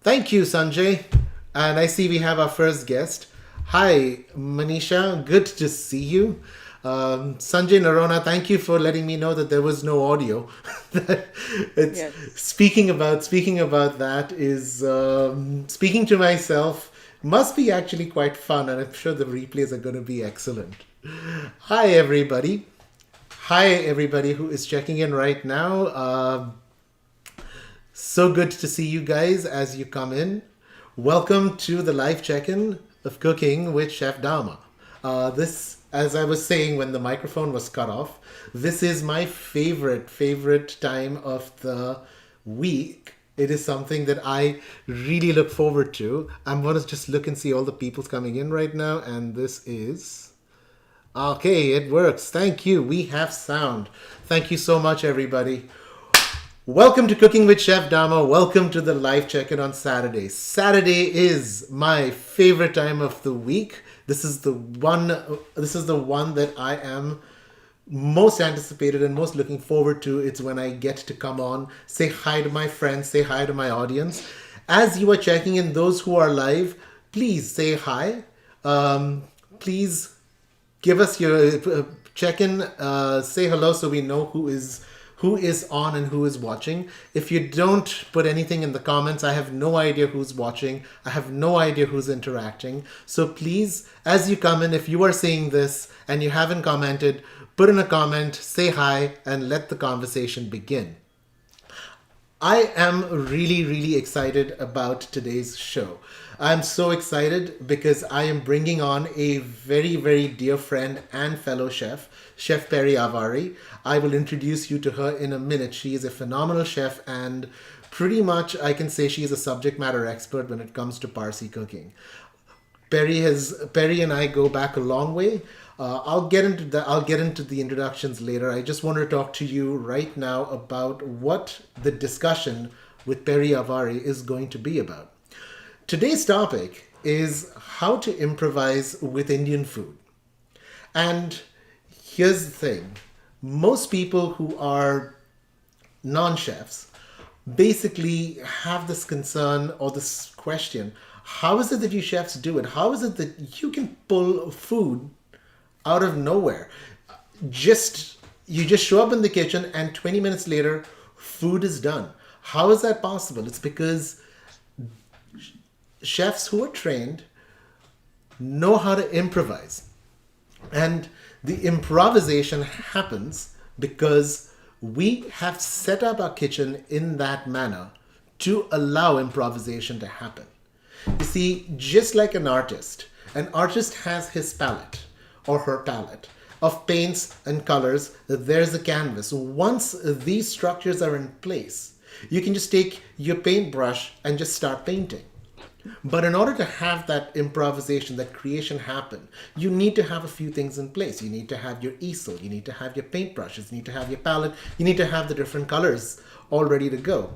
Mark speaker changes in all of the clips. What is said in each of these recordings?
Speaker 1: Thank you, Sanjay. And I see we have our first guest. Hi, Manisha. Good to see you. Sanjay Narona, thank you for letting me know that there was no audio. That it's
Speaker 2: Yes.
Speaker 1: speaking about that is speaking to myself must be actually quite fun, and I'm sure the replays are going to be excellent. Hi, everybody. Hi, everybody who is checking in right now. So good to see you guys as you come in. Welcome to the live check-in of Cooking with Chef Dharma. This, as I was saying when the microphone was cut off, this is my favorite time of the week. It is something that I really look forward to. I'm going to just look and see all the people coming in right now, and this is okay. It works. Thank you. We have sound. Thank you so much, everybody. Welcome to Cooking with Chef Dharma. Welcome to the live check-in on Saturday. Saturday is my favorite time of the week. This is the one. This is the one that I am most anticipated and most looking forward to. It's when I get to come on, say hi to my friends, say hi to my audience. As you are checking in, those who are live, please say hi. Please give us your check-in, say hello so we know who is on and who is watching. If you don't put anything in the comments, I have no idea who's watching. I have no idea who's interacting. So please, as you come in, if you are seeing this and you haven't commented, put in a comment, say hi, and let the conversation begin. I am really excited about today's show. I'm so excited because I am bringing on a very dear friend and fellow chef, Chef Peri Avari. I will introduce you to her in a minute. She is a phenomenal chef, and pretty much I can say she is a subject matter expert when it comes to Parsi cooking. Perry and I go back a long way. I'll get into the introductions later. I just want to talk to you right now about what the discussion with Peri Avari is going to be about. Today's topic is how to improvise with Indian food. And here's the thing. Most people who are non-chefs basically have this concern or this question: how is it that you chefs do it? How is it that you can pull food out of nowhere? Just you just show up in the kitchen and 20 minutes later food is done. How is that possible? It's because chefs who are trained know how to improvise. And the improvisation happens because we have set up our kitchen in that manner to allow improvisation to happen. You see, just like an artist has his palette or her palette of paints and colors. There's a canvas. Once these structures are in place, you can just take your paintbrush and just start painting. But in order to have that improvisation, that creation happen, you need to have a few things in place. You need to have your easel, you need to have your paintbrushes, you need to have your palette, you need to have the different colors all ready to go.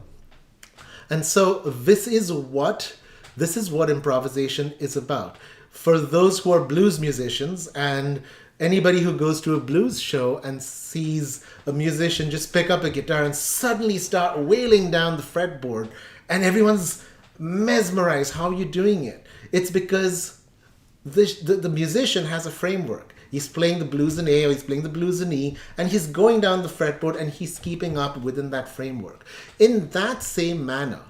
Speaker 1: And so this is what improvisation is about. For those who are blues musicians, and anybody who goes to a blues show and sees a musician just pick up a guitar and suddenly start wailing down the fretboard, and everyone's mesmerized, how are you doing it? It's because the musician has a framework. He's playing the blues in A, or he's playing the blues in E, and he's going down the fretboard and he's keeping up within that framework. In that same manner,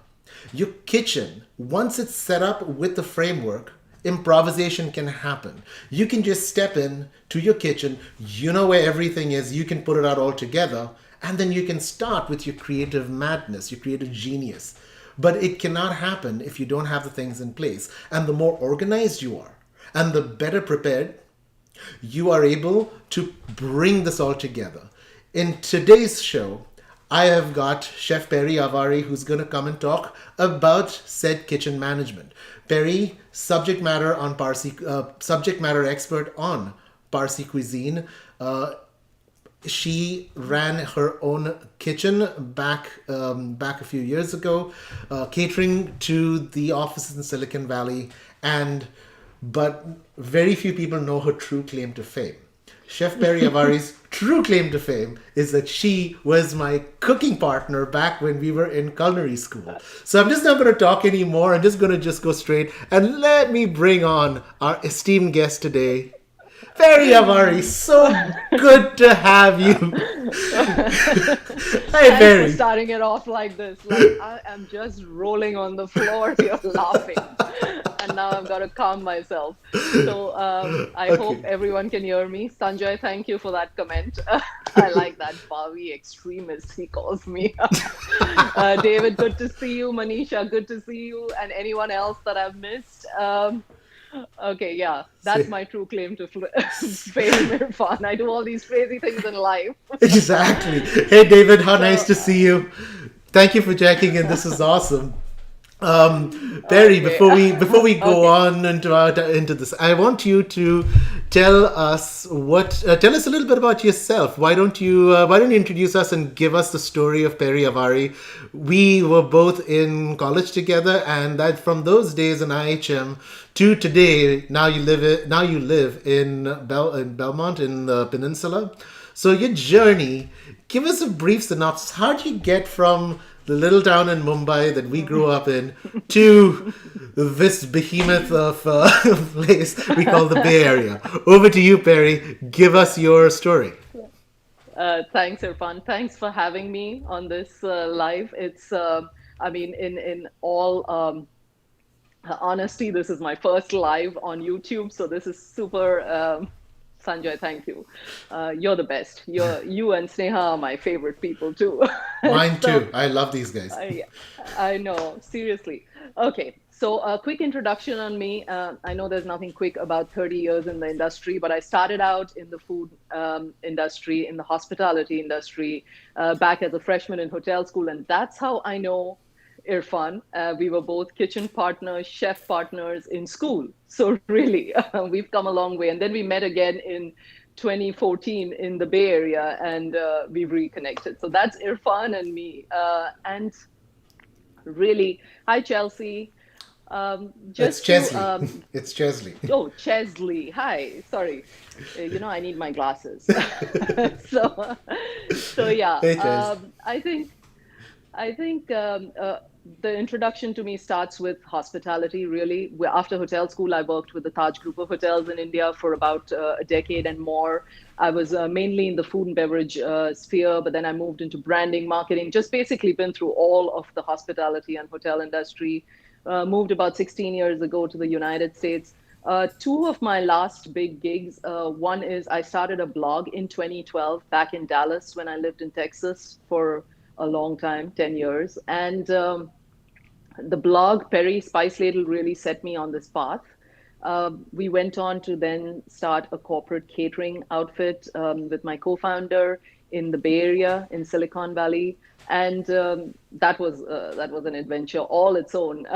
Speaker 1: your kitchen, once it's set up with the framework, improvisation can happen. You can just step in to your kitchen, you know where everything is, you can put it out all together, and then you can start with your creative madness, your creative genius. But it cannot happen if you don't have the things in place. And the more organized you are, and the better prepared, you are able to bring this all together. In today's show, I have got Chef Peri Avari, who's going to come and talk about said kitchen management. Peri, subject matter expert on Parsi cuisine. She ran her own kitchen back a few years ago, catering to the offices in Silicon Valley, but very few people know her true claim to fame. Chef Peri Avari's true claim to fame is that she was my cooking partner back when we were in culinary school. So I'm just not going to talk anymore. I'm just going to just go straight and let me bring on our esteemed guest today, Peri Avari. So good to have you. Hey,
Speaker 2: Thanks for
Speaker 1: Peri.
Speaker 2: starting it off like this. Like I am just rolling on the floor here laughing. And now I've got to calm myself. So I hope
Speaker 1: Okay.
Speaker 2: everyone can hear me. Sanjay, thank you for that comment. I like that Bhavi extremist, he calls me. David, good to see you. Manisha, good to see you. And anyone else that I've missed. Okay, yeah, that's
Speaker 1: See.
Speaker 2: my true claim to fame, Irfan. I do all these crazy things in life.
Speaker 1: Exactly. Hey, David, how nice
Speaker 2: So,
Speaker 1: to see you. Thank you for checking in. This is awesome. Perry,
Speaker 2: okay,
Speaker 1: before we go
Speaker 2: okay.
Speaker 1: on into this, I want you to tell us a little bit about yourself. Why don't you introduce us and give us the story of Perry Avari? We were both in college together, and that from those days in IHM to today, now you live in Belmont in the Peninsula. So your journey, give us a brief synopsis. How did you get from the little town in Mumbai that we grew up in to this behemoth of place we call the Bay Area? Over to you, Perry. Give us your story.
Speaker 2: Thanks, Irfan. Thanks for having me on this live. I mean, in all honesty, this is my first live on YouTube, so this is super. Sanjay, thank you. You're the best. You and Sneha are my favorite people too.
Speaker 1: Mine
Speaker 2: So
Speaker 1: too. I love these guys.
Speaker 2: I I know, seriously. Okay, so a quick introduction on me. I know there's nothing quick about 30 years in the industry, but I started out in the food industry, in the hospitality industry, back as a freshman in hotel school, and that's how I know Irfan. We were both kitchen partners, chef partners in school. So really, we've come a long way. And then we met again in 2014 in the Bay Area, and we've reconnected. So that's Irfan and me. And really, hi Chelsea.
Speaker 1: It's
Speaker 2: Just to
Speaker 1: Chesley. It's Chesley.
Speaker 2: Oh, Chesley. Hi. Sorry. I need my glasses. So so yeah.
Speaker 1: Hey, Ches.
Speaker 2: I think the introduction to me starts with hospitality, really. After hotel school, I worked with the Taj Group of Hotels in India for about a decade and more. I was mainly in the food and beverage sphere, but then I moved into branding, marketing, just basically been through all of the hospitality and hotel industry. Moved about 16 years ago to the United States. Two of my last big gigs, one is I started a blog in 2012 back in Dallas when I lived in Texas for a long time, 10 years. And the blog, Peri Spice Ladle, really set me on this path. We went on to then start a corporate catering outfit with my co-founder in the Bay Area in Silicon Valley, and that was an adventure all its own.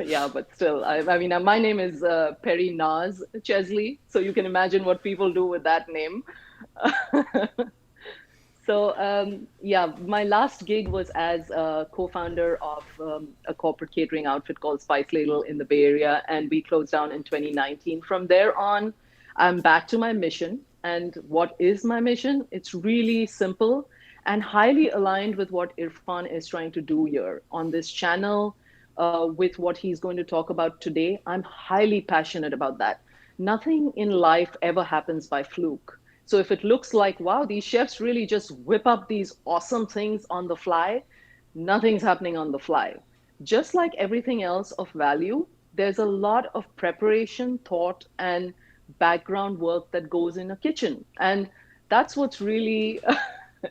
Speaker 2: Yeah, but still, I mean, my name is Peri Naz Chesley, so you can imagine what people do with that name. So yeah, my last gig was as a co-founder of a corporate catering outfit called Spice Ladle in the Bay Area, and we closed down in 2019. From there on, I'm back to my mission. And what is my mission? It's really simple and highly aligned with what Irfan is trying to do here on this channel, with what he's going to talk about today. I'm highly passionate about that. Nothing in life ever happens by fluke. So if it looks like, wow, these chefs really just whip up these awesome things on the fly, nothing's happening on the fly. Just like everything else of value, there's a lot of preparation, thought, and background work that goes in a kitchen. And that's what's really,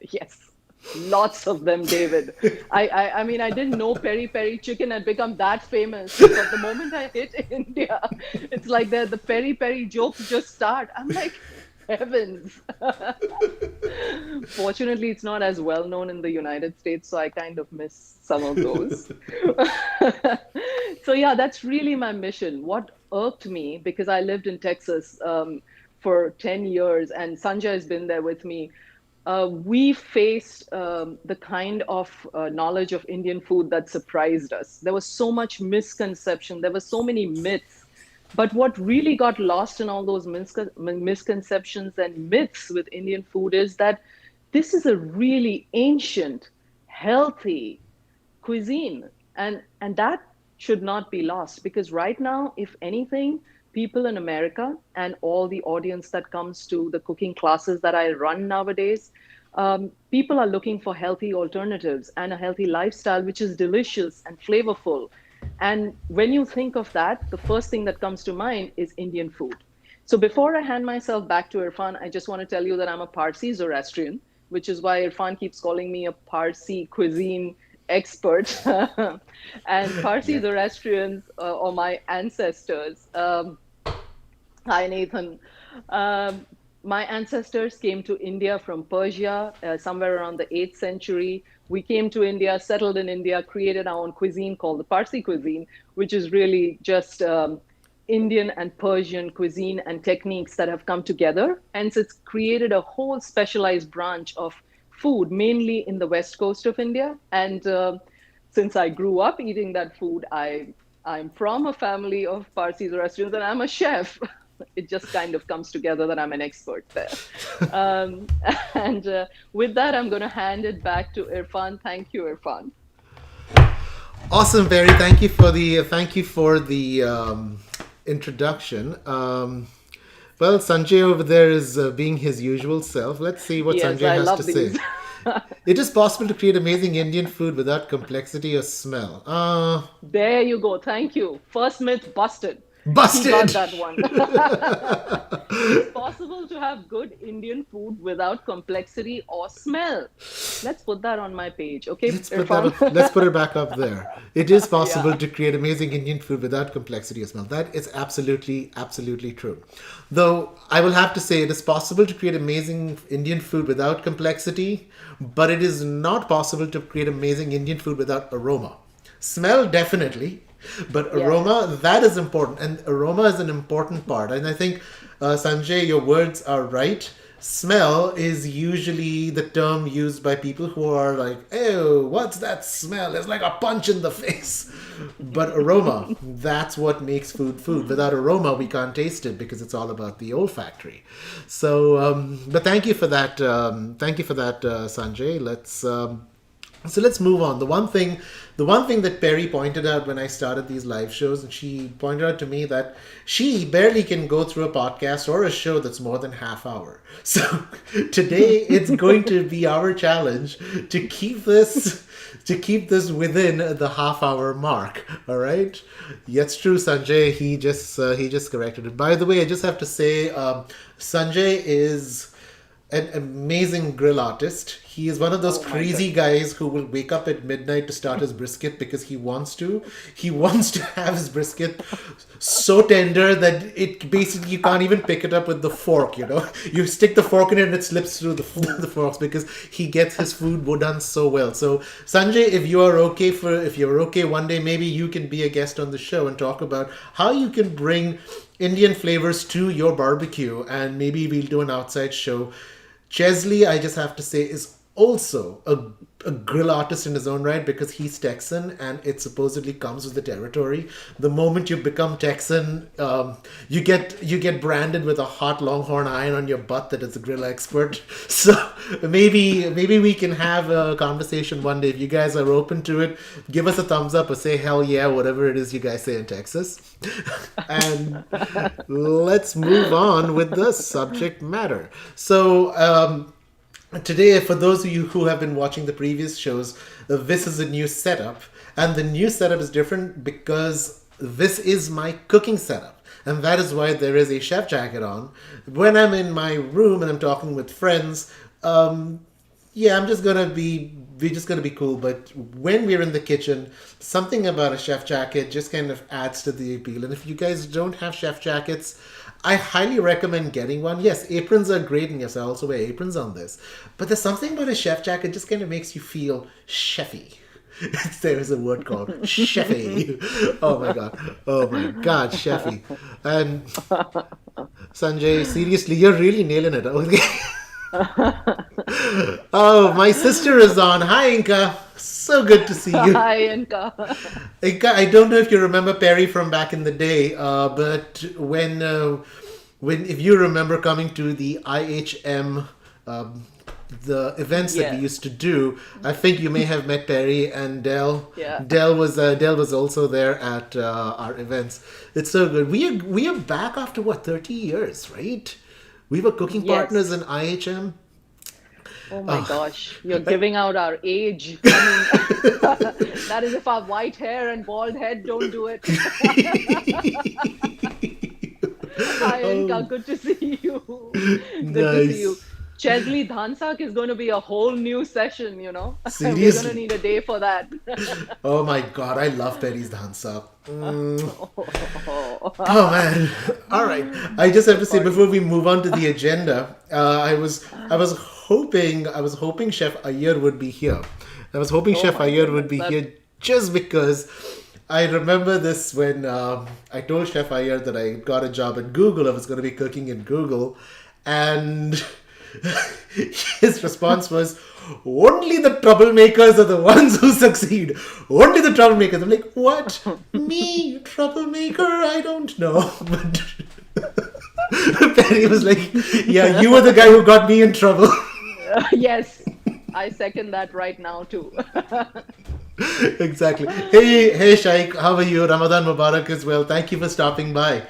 Speaker 2: yes, lots of them, David. I mean, I didn't know peri peri chicken had become that famous, but the moment I hit India, it's like the peri peri jokes just start. I'm like, heavens. Fortunately, it's not as well known in the United States, so I kind of miss some of those. So yeah, that's really my mission. What irked me, because I lived in Texas for 10 years, and Sanjay has been there with me. We faced the kind of knowledge of Indian food that surprised us. There was so much misconception. There were so many myths. But what really got lost in all those misconceptions and myths with Indian food is that this is a really ancient, healthy cuisine. And that should not be lost, because right now, if anything, people in America and all the audience that comes to the cooking classes that I run nowadays, people are looking for healthy alternatives and a healthy lifestyle which is delicious and flavorful. And when you think of that, the first thing that comes to mind is Indian food. So before I hand myself back to Irfan, I just want to tell you that I'm a Parsi Zoroastrian, which is why Irfan keeps calling me a Parsi cuisine expert. And Parsi
Speaker 1: Yeah.
Speaker 2: Zoroastrians, or my ancestors, hi, Nathan. Um, my ancestors came to India from Persia somewhere around the 8th century. We came to India, settled in India, created our own cuisine called the Parsi cuisine, which is really just Indian and Persian cuisine and techniques that have come together. And so it's created a whole specialized branch of food, mainly in the west coast of India. And since I grew up eating that food, I'm from a family of Parsi Zoroastrians and I'm a chef. It just kind of comes together that I'm an expert there. Um, and with that, I'm going to hand it back to Irfan. Thank you, Irfan.
Speaker 1: Awesome, Barry. Thank you for the introduction. Well, Sanjay over there is being his usual self. Let's see what
Speaker 2: Yes,
Speaker 1: Sanjay
Speaker 2: I
Speaker 1: has to
Speaker 2: love
Speaker 1: say.
Speaker 2: these.
Speaker 1: It is possible to create amazing Indian food without complexity or smell.
Speaker 2: There you go. Thank you. First myth busted. He got
Speaker 1: Busted.
Speaker 2: that one. It's possible to have good Indian food without complexity or smell. Let's put that on my page. Okay, Irfan?
Speaker 1: Let's put it back up there. It is possible
Speaker 2: Yeah.
Speaker 1: to create amazing Indian food without complexity or smell. That is absolutely true. Though I will have to say it is possible to create amazing Indian food without complexity, but it is not possible to create amazing Indian food without aroma. Smell, definitely, but
Speaker 2: Yes.
Speaker 1: aroma, that is important, and aroma is an important part. And I think, Sanjay, your words are right. Smell is usually the term used by people who are like, "Oh, what's that smell? It's like a punch in the face." But aroma, that's what makes food food. Without aroma, we can't taste it because it's all about the olfactory. So, but thank you for that. Thank you for that, Sanjay. Let's move on. The one thing that Peri pointed out when I started these live shows, and she pointed out to me that she barely can go through a podcast or a show that's more than half hour. So today it's going to be our challenge to keep this within the half hour mark. All right. Yes, true, Sanjay. He just corrected it. By the way, I just have to say, Sanjay is an amazing grill artist. He is one of those
Speaker 2: Oh my
Speaker 1: crazy
Speaker 2: goodness.
Speaker 1: guys who will wake up at midnight to start his brisket because he wants to. He wants to have his brisket so tender that it basically you can't even pick it up with the fork. You stick the fork in it and it slips through the the forks because he gets his food done so well. So Sanjay, if you're okay one day, maybe you can be a guest on the show and talk about how you can bring Indian flavors to your barbecue, and maybe we'll do an outside show. Chesley, I just have to say, is also a grill artist in his own right because he's Texan and it supposedly comes with the territory. The moment you become Texan, you get branded with a hot Longhorn iron on your butt that is a grill expert. So maybe we can have a conversation one day if you guys are open to it. Give us a thumbs up or say hell yeah, whatever it is you guys say in Texas. And let's move on with the subject matter. So, today, for those of you who have been watching the previous shows, this is a new setup. And the new setup is different because this is my cooking setup. And that is why there is a chef jacket on. When I'm in my room and I'm talking with friends, yeah, we're just gonna be cool. But when we're in the kitchen, something about a chef jacket just kind of adds to the appeal. And if you guys don't have chef jackets, I highly recommend getting one. Yes, aprons are great, and yes, I also wear aprons on this. But there's something about a chef jacket just kind of makes you feel chefy. There is a word called chefy. Oh my god, chefy. And Sanjay, seriously, you're really nailing it. Okay. Oh, my sister is on. Hi, Inka. So good to see you.
Speaker 2: Hi, Anka.
Speaker 1: I don't know if you remember Perry from back in the day, but when if you remember coming to the IHM, um, the events that we
Speaker 2: Yes.
Speaker 1: used to do, I think you may have met Perry and Dell.
Speaker 2: Yeah.
Speaker 1: Dell was also there at our events. It's so good. We are back after what 30 years, right? We were cooking partners
Speaker 2: Yes.
Speaker 1: in IHM.
Speaker 2: Oh my gosh, you're giving out our age. I mean, that is if our white hair and bald head don't do it. Hi,
Speaker 1: Oh,
Speaker 2: Anka. Good to see you. Good to see you.
Speaker 1: nice.
Speaker 2: Chesley Dhansak is going to be a whole new session, you know. We're going to
Speaker 1: Seriously.
Speaker 2: need a day for that.
Speaker 1: Oh my god, I love Perry's dancer. Oh
Speaker 2: Oh,
Speaker 1: man. All right. I just have
Speaker 2: so
Speaker 1: to say before
Speaker 2: funny.
Speaker 1: we move on to the agenda, I was hoping Chef Ayer would be here. I was hoping
Speaker 2: Oh
Speaker 1: Chef
Speaker 2: my
Speaker 1: Ayer would
Speaker 2: goodness.
Speaker 1: be
Speaker 2: That
Speaker 1: here just because I remember this when I told Chef Ayer that I got a job at Google. I was going to be cooking in Google, and his response was, "Only the troublemakers are the ones who succeed. Only the troublemakers." I'm like, "What? Me, troublemaker? I don't know." But Perry was like, "Yeah, you were the guy who got me in trouble."
Speaker 2: yes, I second that right now too.
Speaker 1: Exactly. Hey, Shaikh, how are you? Ramadan Mubarak as well. Thank you for stopping by.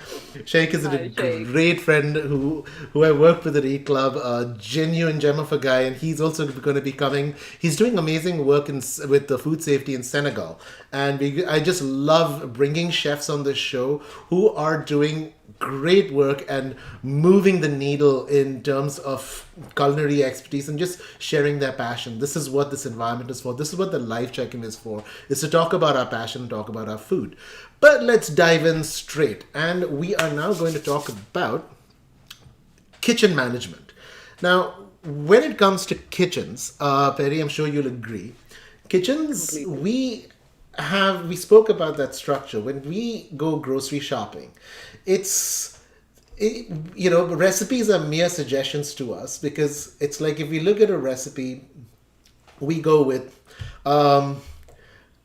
Speaker 1: Shaikh is a
Speaker 2: Hi, Sheikh.
Speaker 1: great friend who I worked with at Eat Club, a genuine gem of a guy, and he's also going to be coming. He's doing amazing work with the food safety in Senegal, and I just love bringing chefs on this show who are doing great work and moving the needle in terms of culinary expertise and just sharing their passion. This is what this environment is for. This is what the live check-in is for. Is to talk about our passion, talk about our food. But let's dive in straight. And we are now going to talk about kitchen management. Now, when it comes to kitchens, Perry, I'm sure you'll agree, kitchens,
Speaker 2: Completely.
Speaker 1: we spoke about that structure. When we go grocery shopping, it's, recipes are mere suggestions to us because it's like if we look at a recipe, we go with, um,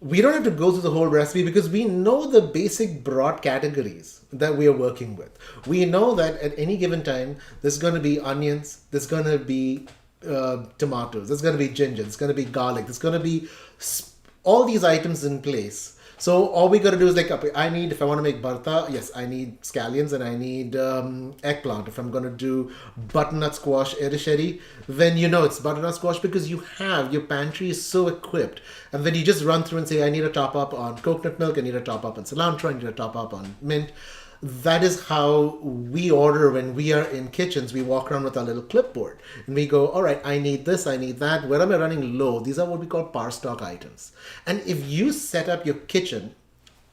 Speaker 1: we don't have to go through the whole recipe because we know the basic broad categories that we are working with. We know that at any given time, there's going to be onions, there's going to be tomatoes, there's going to be ginger, there's going to be garlic, there's going to be all these items in place. So all we got to do is like, okay, I need, if I want to make barta, yes, I need scallions and I need eggplant. If I'm going to do butternut squash erisheri, then you know it's butternut squash because you have, your pantry is so equipped. And then you just run through and say, I need a top up on coconut milk, I need a top up on cilantro, I need a top up on mint. That is how we order when we are in kitchens. We walk around with our little clipboard and we go, all right, I need this, I need that. Where am I running low? These are what we call par stock items. And if you set up your kitchen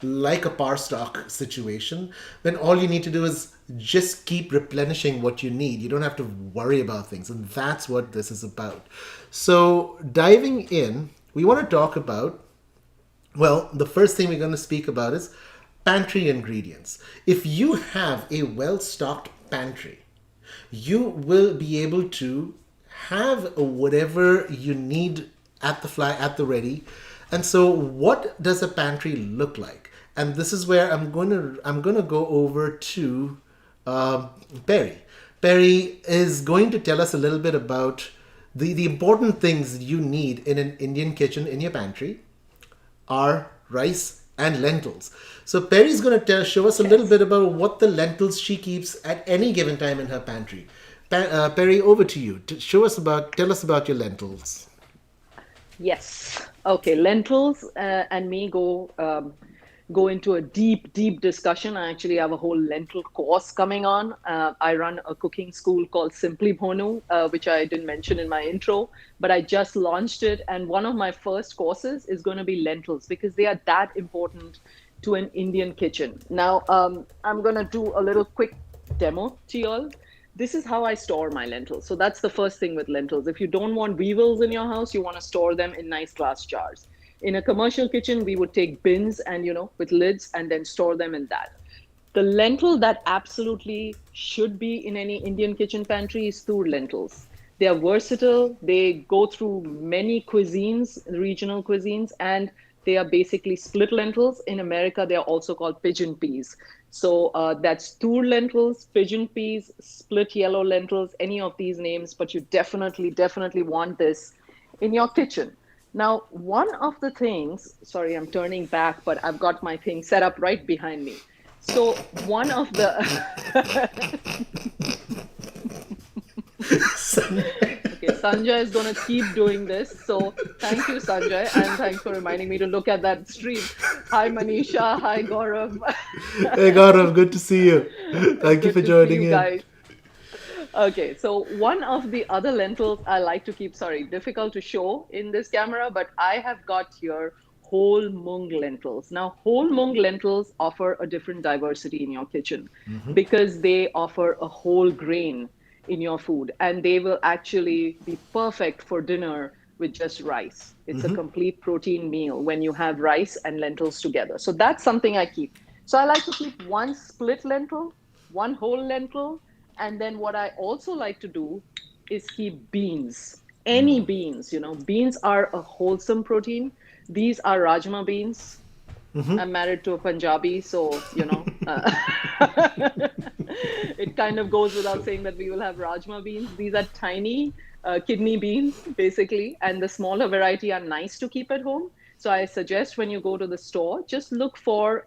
Speaker 1: like a par stock situation, then all you need to do is just keep replenishing what you need. You don't have to worry about things. And that's what this is about. So, diving in, we want to talk about, well, the first thing we're going to speak about is pantry ingredients. If you have a well stocked pantry, you will be able to have whatever you need at the fly, at the ready. And so, what does a pantry look like? And this is where I'm gonna go over to Perry. Perry is going to tell us a little bit about the important things you need in an Indian kitchen in your pantry are rice and lentils. So Perry's going to show us a little
Speaker 2: Yes.
Speaker 1: bit about what the lentils she keeps at any given time in her pantry. Perry, over to you. Tell us about your lentils.
Speaker 2: Yes. Okay. Lentils and me go into a deep, deep discussion. I actually have a whole lentil course coming on. I run a cooking school called Simply Bhonu, which I didn't mention in my intro, but I just launched it. And one of my first courses is going to be lentils because they are that important to an Indian kitchen. Now, I'm going to do a little quick demo to y'all. This is how I store my lentils. So that's the first thing with lentils. If you don't want weevils in your house, you want to store them in nice glass jars. In a commercial kitchen, we would take bins and, with lids and then store them in that. The lentil that absolutely should be in any Indian kitchen pantry is tur lentils. They are versatile. They go through many cuisines, regional cuisines, and they are basically split lentils. In America, they are also called pigeon peas. So that's tur lentils, pigeon peas, split yellow lentils, any of these names, but you definitely, definitely want this in your kitchen. Now, one of the things, sorry, I'm turning back, but I've got my thing set up right behind me. So, one of the, okay, Sanjay is going to keep doing this. So, thank you, Sanjay, and thanks for reminding me to look at that stream. Hi, Manisha. Hi, Gaurav.
Speaker 1: Hey Gaurav, good to see you. Thank you
Speaker 2: Good
Speaker 1: for
Speaker 2: to see
Speaker 1: joining
Speaker 2: you
Speaker 1: in.
Speaker 2: guys. Okay, so one of the other lentils I like to keep, sorry, difficult to show in this camera, but I have got here whole mung lentils. Now, whole mung lentils offer a different diversity in your kitchen because they offer a whole grain in your food, and they will actually be perfect for dinner with just rice. It's a complete protein meal when you have rice and lentils together. So that's something I keep. So I like to keep one split lentil, one whole lentil, and then what I also like to do is keep beans. Any beans, beans are a wholesome protein. These are rajma beans. I'm married to a Punjabi, so it kind of goes without saying that we will have rajma beans. These are tiny kidney beans, basically, and the smaller variety are nice to keep at home. So I suggest when you go to the store, just look for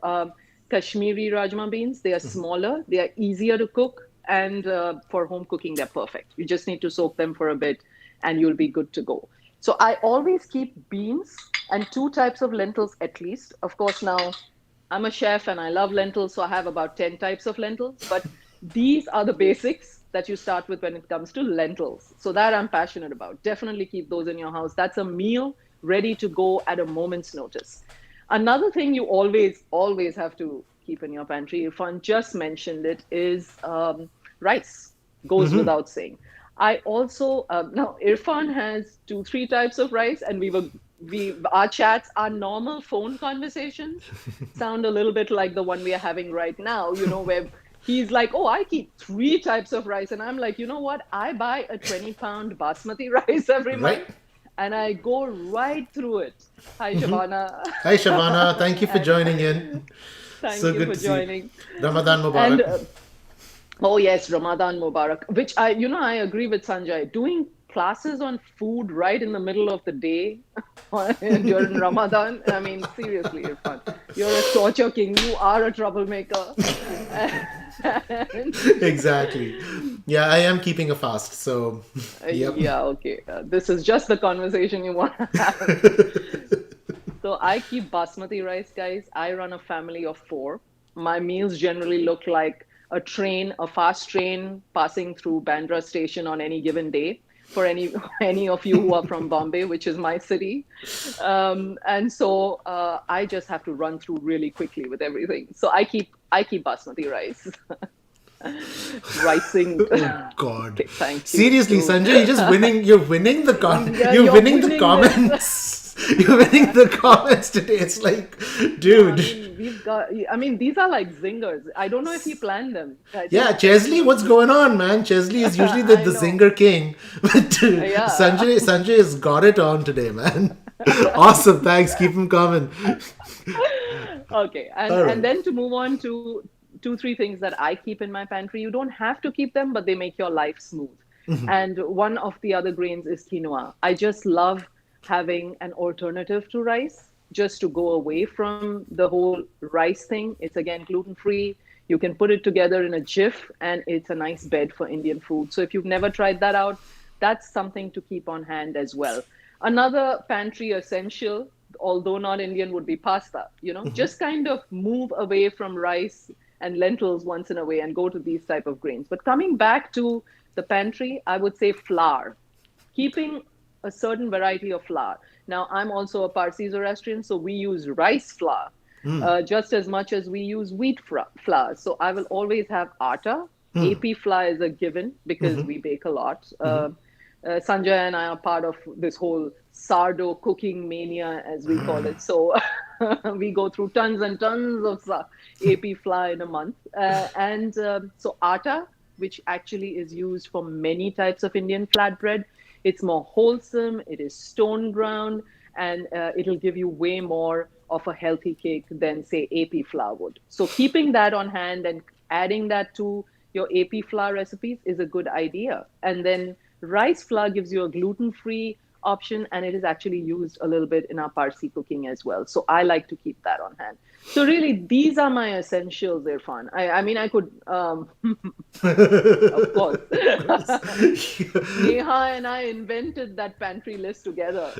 Speaker 2: Kashmiri rajma beans. They are smaller, they are easier to cook, and for home cooking, they're perfect. You just need to soak them for a bit, and you'll be good to go. So I always keep beans and two types of lentils at least. Of course, now I'm a chef and I love lentils, so I have about 10 types of lentils, but these are the basics that you start with when it comes to lentils. So that I'm passionate about. Definitely keep those in your house. That's a meal ready to go at a moment's notice. Another thing you always, always have to keep in your pantry, Irfan just mentioned it, is rice. Goes without saying. I also now Irfan has two, three types of rice, and we our chats, our normal phone conversations sound a little bit like the one we are having right now. Where he's like, "Oh, I keep three types of rice," and I'm like, "You know what? I buy a 20-pound basmati rice every
Speaker 1: Right?
Speaker 2: month, and I go right through it." Hi, Shabana,
Speaker 1: Hi Shabana, thank you for
Speaker 2: and
Speaker 1: joining in.
Speaker 2: thank
Speaker 1: So
Speaker 2: you
Speaker 1: good
Speaker 2: for
Speaker 1: to see you.
Speaker 2: joining.
Speaker 1: Ramadan
Speaker 2: And
Speaker 1: Mubarak.
Speaker 2: oh yes, Ramadan Mubarak, which I agree with Sanjay. Doing classes on food right in the middle of the day during Ramadan. I mean, seriously, Irfan, you're a torture king. You are a troublemaker. And,
Speaker 1: Exactly. Yeah, I am keeping a fast, so yep.
Speaker 2: yeah, okay. This is just the conversation you want to have. So I keep basmati rice, guys. I run a family of four. My meals generally look like a fast train passing through Bandra station on any given day. For any of you who are from Bombay, which is my city, and so I just have to run through really quickly with everything. So I keep basmati rice, ricing.
Speaker 1: Oh God.
Speaker 2: Okay, thank you.
Speaker 1: Seriously, Sanjay,
Speaker 2: Yeah,
Speaker 1: you're
Speaker 2: you're
Speaker 1: winning the
Speaker 2: winning this.
Speaker 1: comments. You're winning the comments today. It's like,
Speaker 2: No, I
Speaker 1: dude.
Speaker 2: mean, these are like zingers. I don't know if he planned them. I
Speaker 1: Yeah,
Speaker 2: think Chesley
Speaker 1: Chesley,
Speaker 2: was
Speaker 1: what's
Speaker 2: just,
Speaker 1: going on, man? Chesley is usually the,
Speaker 2: I
Speaker 1: the
Speaker 2: know.
Speaker 1: zinger king. But
Speaker 2: Yeah.
Speaker 1: Sanjay has got it on today, man. Awesome, thanks. Keep him coming.
Speaker 2: Okay. And
Speaker 1: All
Speaker 2: and
Speaker 1: right.
Speaker 2: then to move on to two, three things that I keep in my pantry. You don't have to keep them, but they make your life smooth. And one of the other grains is quinoa. I just love having an alternative to rice, just to go away from the whole rice thing. It's again gluten free. You can put it together in a jiff, and it's a nice bed for Indian food. So if you've never tried that out, that's something to keep on hand as well. Another pantry essential, although not Indian, would be pasta. Just kind of move away from rice and lentils once in a way and go to these type of grains. But coming back to the pantry, I would say flour, keeping a certain variety of flour. Now, I'm also a Parsi Zoroastrian, so we use rice flour just as much as we use wheat flour. So I will always have atta. AP flour is a given because we bake a lot. Sanjay and I are part of this whole sardo cooking mania, as we call it. So we go through tons and tons of AP flour in a month. And so atta, which actually is used for many types of Indian flatbread. It's more wholesome, it is stone ground, and it'll give you way more of a healthy cake than, say, AP flour would. So, keeping that on hand and adding that to your AP flour recipes is a good idea. And then rice flour gives you a gluten free option, and it is actually used a little bit in our Parsi cooking as well. So, I like to keep that on hand. So really, these are my essentials, Irfan. I mean, I could, of course. Neha and I invented that pantry list together.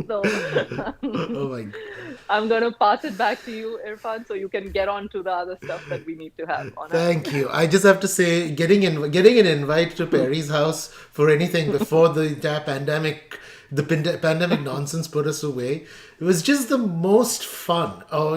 Speaker 2: So
Speaker 1: Oh my.
Speaker 2: I'm going to pass it back to you, Irfan, so you can get on to the other stuff that we need to have on hand.
Speaker 1: Thank you. I just have to say, getting an invite to Perry's house for anything before the entire pandemic, pandemic nonsense put us away. It was just the most fun. Oh,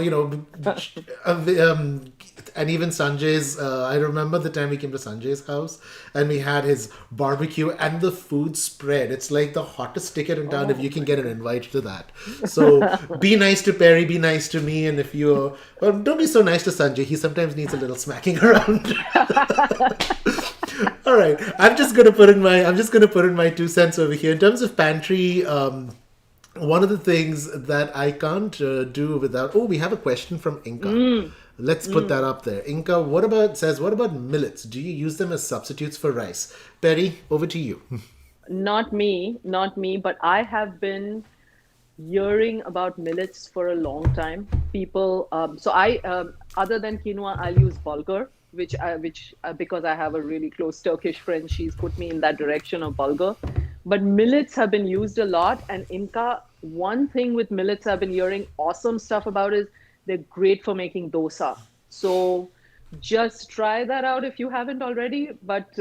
Speaker 1: and even Sanjay's. I remember the time we came to Sanjay's house and we had his barbecue and the food spread. It's like the hottest ticket in town if you can get an invite to that. So be nice to Perry, be nice to me, and if you well, don't be so nice to Sanjay. He sometimes needs a little smacking around. All right, I'm just gonna put in my 2 cents over here in terms of pantry. One of the things that I can't do without. Oh, we have a question from Inka. Let's put that up there. Inka, what about millets? Do you use them as substitutes for rice? Perry, over to you.
Speaker 2: Not me, but I have been hearing about millets for a long time. People, so I, other than quinoa, I'll use bulgur, which because I have a really close Turkish friend, she's put me in that direction of bulgur. But millets have been used a lot, and Inca, one thing with millets I've been hearing awesome stuff about is they're great for making dosa. So just try that out if you haven't already. But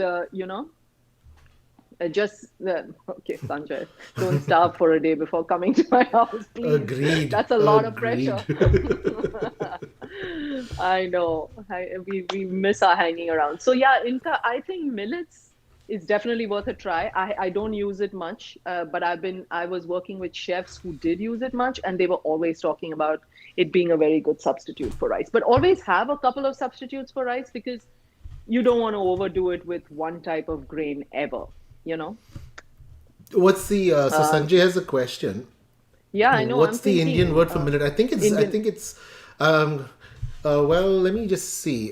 Speaker 2: just okay, Sanjay, don't starve for a day before coming to my house, please.
Speaker 1: Agreed.
Speaker 2: That's a lot of
Speaker 1: Agreed.
Speaker 2: pressure. I know. We miss our hanging around. So yeah, Inca, I think millets is definitely worth a try. I don't use it much, but I was working with chefs who did use it much, and they were always talking about it being a very good substitute for rice. But always have a couple of substitutes for rice because you don't want to overdo it with one type of grain ever, you know?
Speaker 1: What's the so Sanjay has a question.
Speaker 2: Yeah, I know. I'm
Speaker 1: What's the
Speaker 2: thinking
Speaker 1: Indian word for millet? I think
Speaker 2: Indian.
Speaker 1: it's well, let me just see.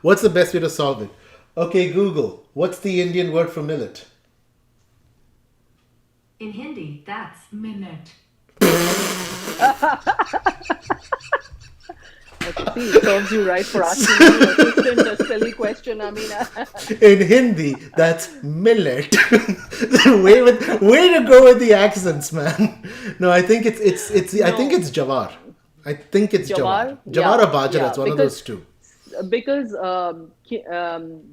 Speaker 1: What's the best way to solve it? Okay, Google. What's the Indian word for millet?
Speaker 3: In Hindi, that's minute.
Speaker 2: See, it serves you right for asking an assistant a silly question. I mean,
Speaker 1: In Hindi, that's millet. way to go with the accents, man. No, I think I think
Speaker 2: no,
Speaker 1: it's jawar. I think it's jawar.
Speaker 2: jawar.
Speaker 1: Jawar
Speaker 2: Yeah,
Speaker 1: or bajra.
Speaker 2: yeah.
Speaker 1: It's one of those two.
Speaker 2: Because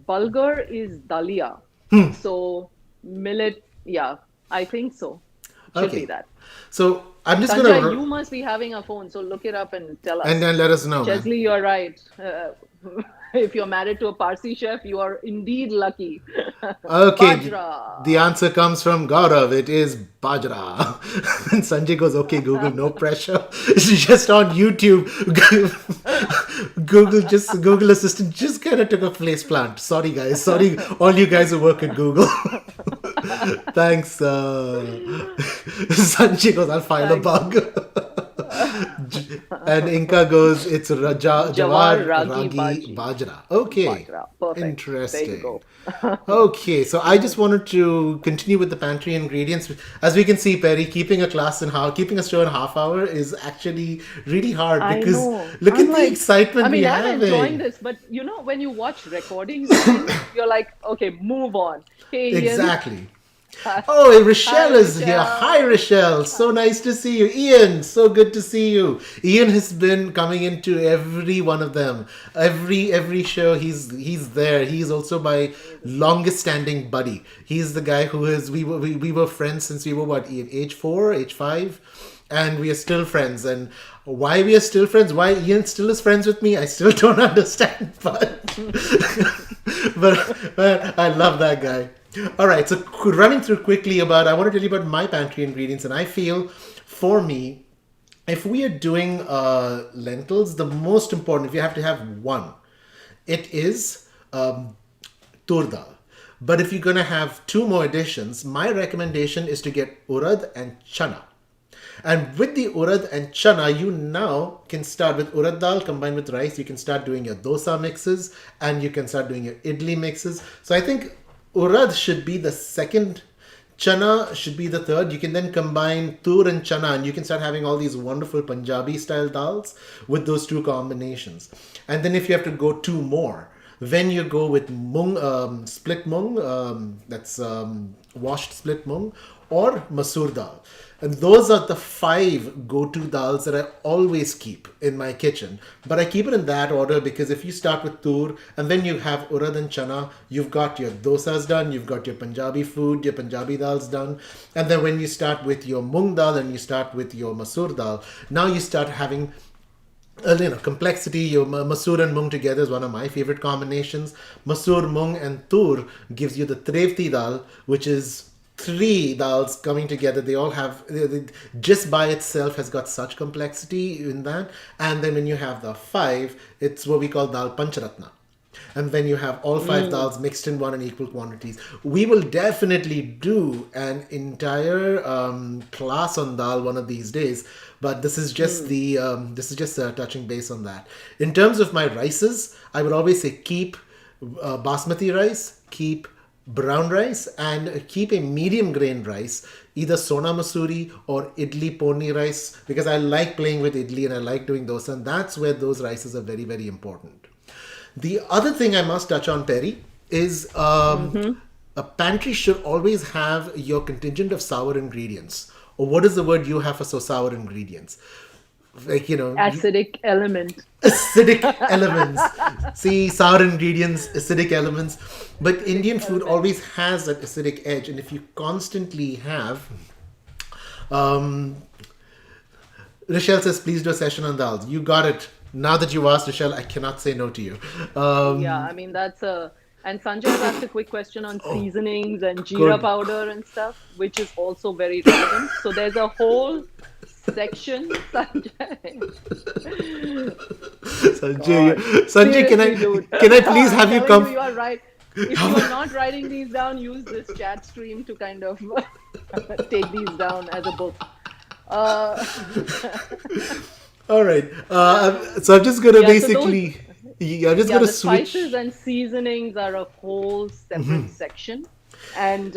Speaker 2: bulgur is dalia, so millet. Yeah, I think so. Should be
Speaker 1: Okay.
Speaker 2: that.
Speaker 1: So I'm just
Speaker 2: Sanjay,
Speaker 1: gonna
Speaker 2: you must be having a phone, so look it up and tell
Speaker 1: and
Speaker 2: us.
Speaker 1: then let us know, man.
Speaker 2: Chesley, you're right. If you're married to a Parsi chef, you are indeed lucky.
Speaker 1: Okay,
Speaker 2: Bajra.
Speaker 1: the answer comes from Gaurav. It is Bajra. And Sanjay goes, okay, Google, no pressure. It's just on YouTube. Google Assistant just kind of took a place plant. Sorry, guys. Sorry, all you guys who work at Google. Thanks. Sanjay goes, I'll file a
Speaker 2: Thanks.
Speaker 1: bug. And Inca goes, it's
Speaker 2: Jawar,
Speaker 1: Jawar,
Speaker 2: ragi,
Speaker 1: Ragi,
Speaker 2: baji.
Speaker 1: Bajra. Okay.
Speaker 2: Bajra. Perfect. There you
Speaker 1: Interesting.
Speaker 2: go.
Speaker 1: Okay, so I just wanted to continue with the pantry ingredients. As we can see, Perry, keeping a show in half hour is actually really hard
Speaker 2: I
Speaker 1: because
Speaker 2: know.
Speaker 1: look
Speaker 2: I'm
Speaker 1: at the
Speaker 2: like,
Speaker 1: excitement
Speaker 2: I
Speaker 1: we
Speaker 2: mean,
Speaker 1: have.
Speaker 2: I'm enjoying this, but when you watch recordings, you're like, okay, move on. Hey, Ian.
Speaker 1: Exactly. Oh,
Speaker 2: Hi,
Speaker 1: Rochelle is here. Hi,
Speaker 2: Rochelle.
Speaker 1: Rochelle. So nice to see you. Ian, so good to see you. Ian has been coming into every one of them. Every show he's there. He's also my longest standing buddy. He's the guy who is we were friends since we were what, Ian, age 4, age 5, and we are still friends. And why we are still friends, why Ian still is friends with me, I still don't understand. But I love that guy. All right, so running through quickly I want to tell you about my pantry ingredients, and I feel for me, if we are doing lentils, the most important, if you have to have one, it is tur dal. But if you're going to have two more additions, my recommendation is to get urad and chana. And with the urad and chana, you now can start with urad dal combined with rice. You can start doing your dosa mixes and you can start doing your idli mixes. So I think urad should be the second, chana should be the third. You can then combine tur and chana and you can start having all these wonderful Punjabi style dals with those two combinations. And then if you have to go two more, then you go with split mung, that's washed split mung, or masoor dal. And those are the 5 go-to dals that I always keep in my kitchen. But I keep it in that order because if you start with tur and then you have urad and chana, you've got your dosas done, you've got your Punjabi food, your Punjabi dals done. And then when you start with your mung dal and you start with your masoor dal, now you start having complexity. Your masoor and mung together is one of my favorite combinations. Masoor, mung, and tur gives you the trevti dal, which is 3 dals coming together. They all have, just by itself has got such complexity in that. And then when you have the 5, it's what we call dal pancharatna. And then you have all 5 dals mixed in one in equal quantities. We will definitely do an entire class on dal one of these days, but this is just touching base on that. In terms of my rices, I would always say keep basmati rice, keep brown rice, and keep a medium grain rice, either sona masuri or idli poni rice, because I like playing with idli and I like doing those, and that's where those rices are very, very important. The other thing I must touch on, Peri, is a pantry should always have your contingent of sour ingredients. Or what is the word you have for sour ingredients?
Speaker 2: Acidic element.
Speaker 1: Acidic elements. See, sour ingredients, acidic elements. But Indian food always has that acidic edge. And if you constantly have... Rochelle says, please do a session on dals. You got it. Now that you asked, Rochelle, I cannot say no to you.
Speaker 2: Yeah, I mean, that's a... And Sanjay has asked a quick question on seasonings and jeera powder and stuff, which is also very relevant. So there's a whole section, Sanjay.
Speaker 1: Sanjay, can I please have you come?
Speaker 2: You are right. If you're not writing these down, use this chat stream to kind of take these down as a book.
Speaker 1: All right. So I'm just gonna basically. I'm just gonna switch.
Speaker 2: Spices and seasonings are a whole separate section, and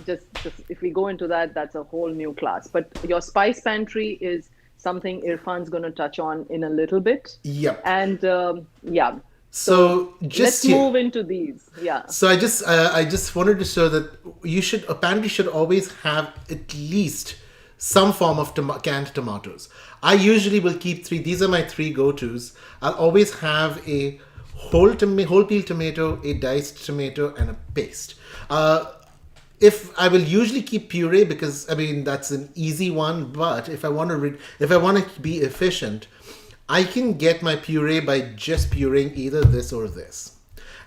Speaker 2: just if we go into that, that's a whole new class. But your spice pantry is something Irfan's going to touch on in a little bit.
Speaker 1: Yep.
Speaker 2: And
Speaker 1: So
Speaker 2: let's move into these. Yeah.
Speaker 1: So I just wanted to show that a pantry should always have at least some form of canned tomatoes. I usually will keep 3. These are my 3 go-tos. I'll always have a whole peel tomato, a diced tomato, and a paste. If I will usually keep puree because that's an easy one. But if I want to be efficient, I can get my puree by just pureeing either this or this.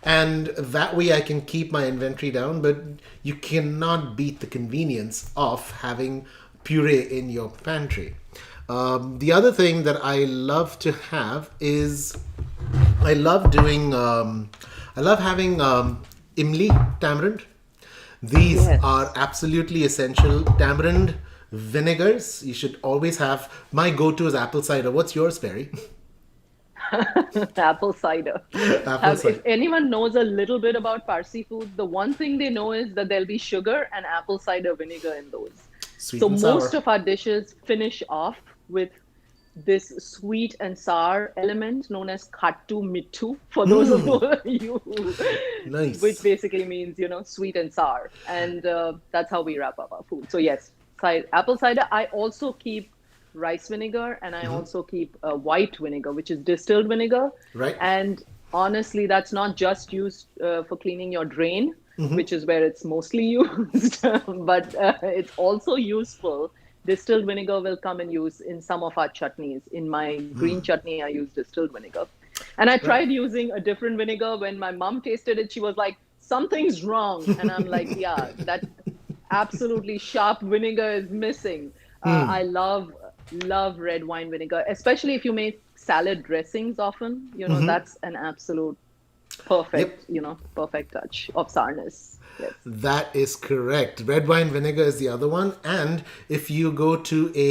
Speaker 1: And that way I can keep my inventory down, but you cannot beat the convenience of having puree in your pantry. The other thing that I love to have is I love having imli, tamarind. These are absolutely essential. Tamarind vinegars, you should always have. My go-to is apple cider. What's yours, Peri?
Speaker 2: Apple cider. If anyone knows a little bit about Parsi food, the one thing they know is that there'll be sugar and apple cider vinegar in those.
Speaker 1: Sweet
Speaker 2: so
Speaker 1: and sour.
Speaker 2: Most of our dishes finish off with this sweet and sour element known as khattu mittu for those of you
Speaker 1: Nice.
Speaker 2: Which basically means sweet and sour, and that's how we wrap up our food. So yes, apple cider. I also keep rice vinegar, and I also keep white vinegar, which is distilled vinegar.
Speaker 1: Right.
Speaker 2: And honestly, that's not just used for cleaning your drain, which is where it's mostly used, but it's also useful. Distilled vinegar will come in use in some of our chutneys. In my green chutney, I use distilled vinegar. And I tried using a different vinegar. When my mom tasted it, she was like, something's wrong. And I'm like, yeah, that absolutely sharp vinegar is missing. I love red wine vinegar, especially if you make salad dressings often, that's an absolute
Speaker 1: Yep.
Speaker 2: perfect, perfect touch of sourness. Yes.
Speaker 1: That is correct. Red wine vinegar is the other one. And if you go to a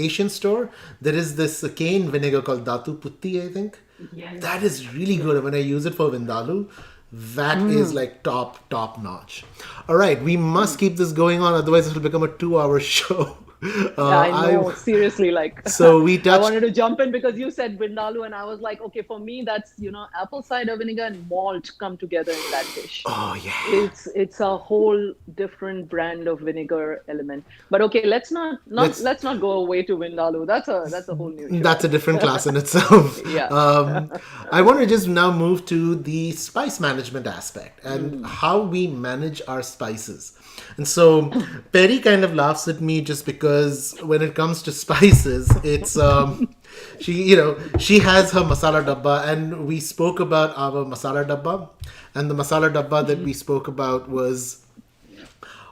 Speaker 1: Asian store, there is this cane vinegar called Datu Putti, I think.
Speaker 2: Yes.
Speaker 1: That is really good. When I use it for Vindaloo, that is like top notch. All right, we must keep this going on, otherwise it will become a 2-hour show.
Speaker 2: I know, seriously, like
Speaker 1: So we
Speaker 2: I
Speaker 1: touched.
Speaker 2: wanted to jump in because you said vindaloo, and I was like, okay, for me, that's apple cider vinegar and malt come together in that dish.
Speaker 1: Oh yeah.
Speaker 2: It's a whole different brand of vinegar element. But okay, let's not go away to vindaloo. That's a whole new show.
Speaker 1: That's a different class in itself.
Speaker 2: Yeah.
Speaker 1: I want to just now move to the spice management aspect and how we manage our spices. And so Peri kind of laughs at me just because when it comes to spices, it's she has her masala dabba, and we spoke about our masala dabba, and the masala dabba that we spoke about was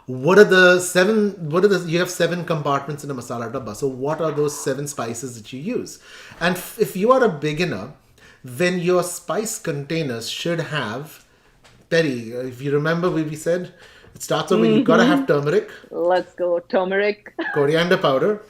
Speaker 1: you have 7 compartments in a masala dabba. So what are those 7 spices that you use? And if you are a beginner, then your spice containers should have, Peri, if you remember what we said, it starts off with you gotta have turmeric,
Speaker 2: Let's go. Turmeric,
Speaker 1: coriander powder,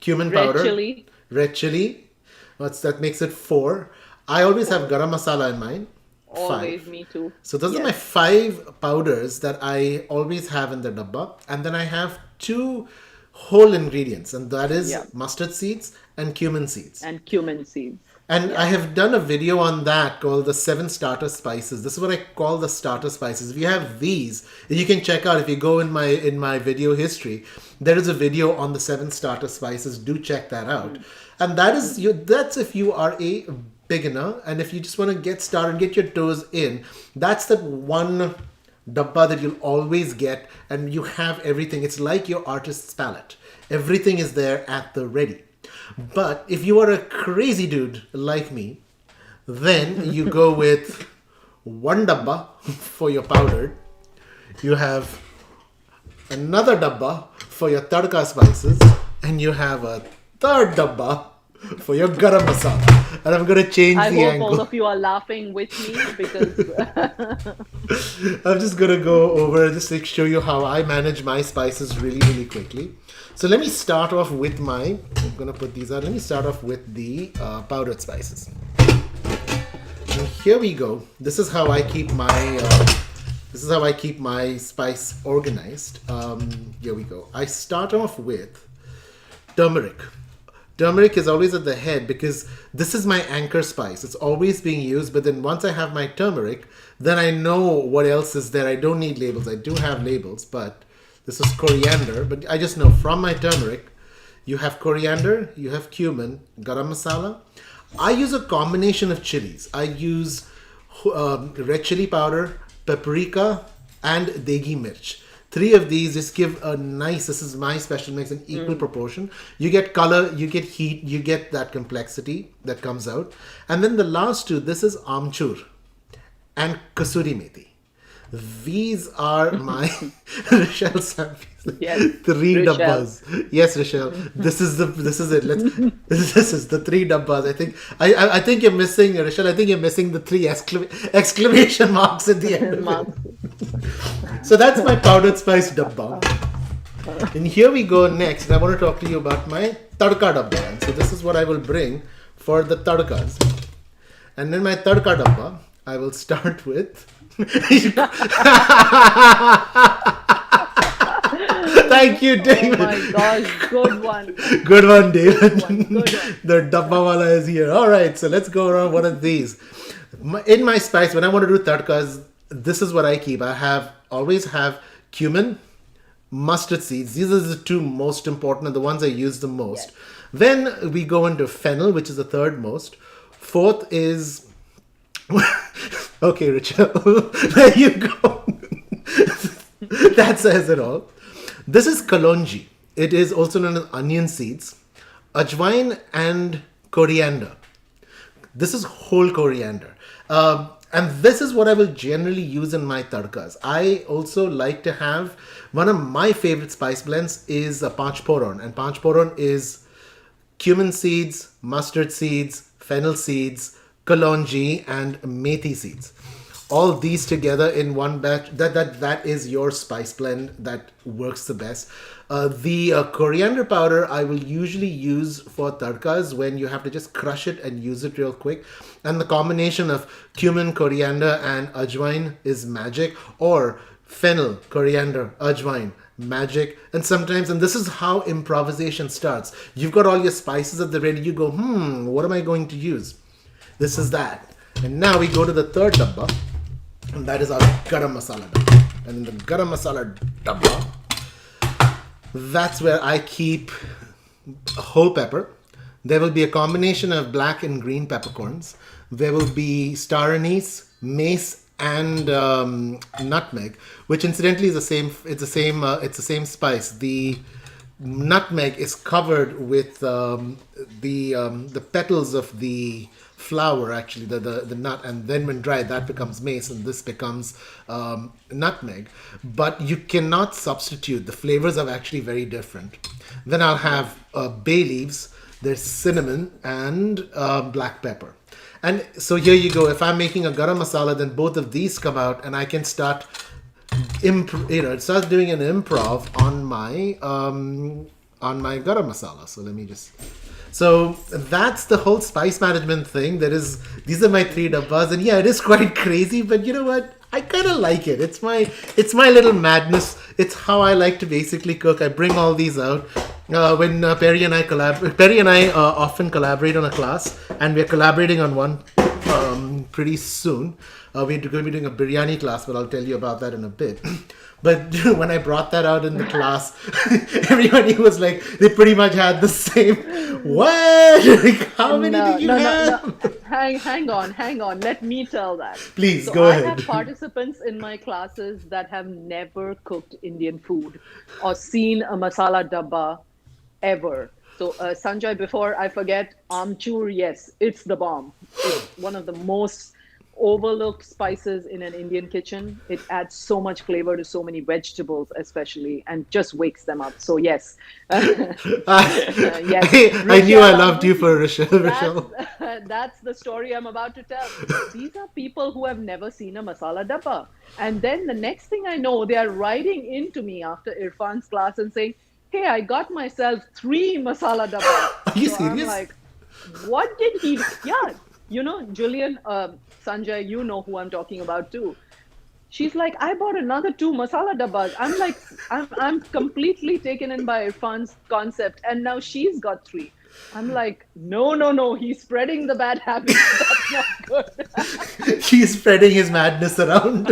Speaker 1: cumin
Speaker 2: red
Speaker 1: powder,
Speaker 2: chili.
Speaker 1: red chili. That makes it 4. I always have garam masala in mine.
Speaker 2: Always,
Speaker 1: 5.
Speaker 2: me too.
Speaker 1: So those are my
Speaker 2: Yes.
Speaker 1: 5 powders that I always have in the dabba. And then I have 2 whole ingredients, and that is
Speaker 2: Yeah.
Speaker 1: mustard seeds and cumin seeds.
Speaker 2: And cumin seeds.
Speaker 1: And I have done a video on that called the 7 starter spices. This is what I call the starter spices. If you have these, you can check out, if you go in my video history, there is a video on the 7 starter spices. Do check that out. And that's if you are a beginner, and if you just want to get started, get your toes in, that's that one dabba that you'll always get, and you have everything. It's like your artist's palette. Everything is there at the ready. But if you are a crazy dude like me, then you go with 1 dabba for your powdered. You have another dabba for your tadka spices, and you have a 3rd dabba for your garam masala. And I'm going to change
Speaker 2: I
Speaker 1: the
Speaker 2: hope
Speaker 1: angle.
Speaker 2: all of you are laughing with me because
Speaker 1: I'm just going to go over just to show you how I manage my spices really quickly. So let me start off with I'm going to put these out. Let me start off with the powdered spices. And here we go. This is how I keep my spice organized. Here we go. I start off with turmeric. Turmeric is always at the head because this is my anchor spice. It's always being used, but then once I have my turmeric, then I know what else is there. I don't need labels. I do have labels, but this is coriander. But I just know from my turmeric, you have coriander, you have cumin, garam masala. I use a combination of chilies. I use red chili powder, paprika, and degi mirch. 3 of these just give a nice, this is my special mix, in equal proportion. You get color, you get heat, you get that complexity that comes out. And then the last 2, this is amchur and kasuri methi. These are my Rochelle Sampis.
Speaker 2: Yes,
Speaker 1: 3
Speaker 2: Rochelle.
Speaker 1: dabbas. Yes, Rochelle. This is it. This is the 3 dabbas. I think you're missing, Rochelle. I think you're missing the 3 exclamation marks at the end of
Speaker 2: Marks.
Speaker 1: it. So that's my powdered spice dabba. And here we go next. I want to talk to you about my tadka dabba. And so this is what I will bring for the tadkas. And in my tadka dabba, I will start with. Thank you, David.
Speaker 2: Oh my gosh, good one.
Speaker 1: Good one, David.
Speaker 2: Good one.
Speaker 1: The dabba wala is here. All right, so let's go around one of these. In my spice, when I want to do tadkas, this is what I keep. Always have cumin, mustard seeds. These are the 2 most important and the ones I use the most.
Speaker 2: Yes.
Speaker 1: Then we go into fennel, which is the 3rd most. 4th is okay, Rachel. There you go. That says it all. This is kalonji. It is also known as onion seeds, ajwain, and coriander. This is whole coriander. And this is what I will generally use in my tadkas. I also like to have, one of my favorite spice blends is panch poron. And panch poron is cumin seeds, mustard seeds, fennel seeds, kalonji, and methi seeds. All these together in one batch. That is your spice blend that works the best. The coriander powder I will usually use for tadkas when you have to just crush it and use it real quick. And the combination of cumin, coriander, and ajwain is magic. Or fennel, coriander, ajwain, magic. And sometimes, and this is how improvisation starts. You've got all your spices at the ready. You go, what am I going to use? This is that. And now we go to the third dabba, and that is our garam masala dabba. And in the garam masala dabba, that's where I keep whole pepper. There will be a combination of black and green peppercorns. There will be star anise, mace, and nutmeg, which incidentally is the same. It's the same spice. The nutmeg is covered with the petals of the flower, actually the nut, and then when dried that becomes mace and this becomes nutmeg. But you cannot substitute. The flavors are actually very different. Then I'll have bay leaves, there's cinnamon, and black pepper. And so here you go. If I'm making a garam masala, then both of these come out and I can start start doing an improv on my garam masala. So let me just. So that's the whole spice management thing. These are my 3 dabbas, and yeah, it is quite crazy, but you know what? I kind of like it. It's my little madness. It's how I like to basically cook. I bring all these out. When Peri and I often collaborate on a class, and we're collaborating on one pretty soon. We're going to be doing a biryani class, but I'll tell you about that in a bit. But when I brought that out in the class, everybody was like, they pretty much had the same. What? Like, how many did you have?
Speaker 2: No. Hang on. Let me tell that.
Speaker 1: Please, go ahead.
Speaker 2: I have participants in my classes that have never cooked Indian food or seen a masala dabba ever. So Sanjay, before I forget, amchur, yes, it's the bomb. It's one of the most overlooked spices in an Indian kitchen. It adds so much flavor to so many vegetables, especially, and just wakes them up. So yes, yes.
Speaker 1: I knew I loved you for Rochelle.
Speaker 2: That's the story I'm about to tell. These are people who have never seen a masala dabba, and then the next thing I know, they are writing into me after Irfan's class and saying, "Hey, I got myself 3 masala dabba."
Speaker 1: Are you serious?
Speaker 2: I'm like, what did he? Yeah. You know, Julian, Sanjay, you know who I'm talking about too. She's like, I bought another 2 masala dabbas. I'm like, I'm completely taken in by Irfan's concept, and now she's got 3. I'm like, no, he's spreading the bad habits. That's not good.
Speaker 1: He's spreading his madness around.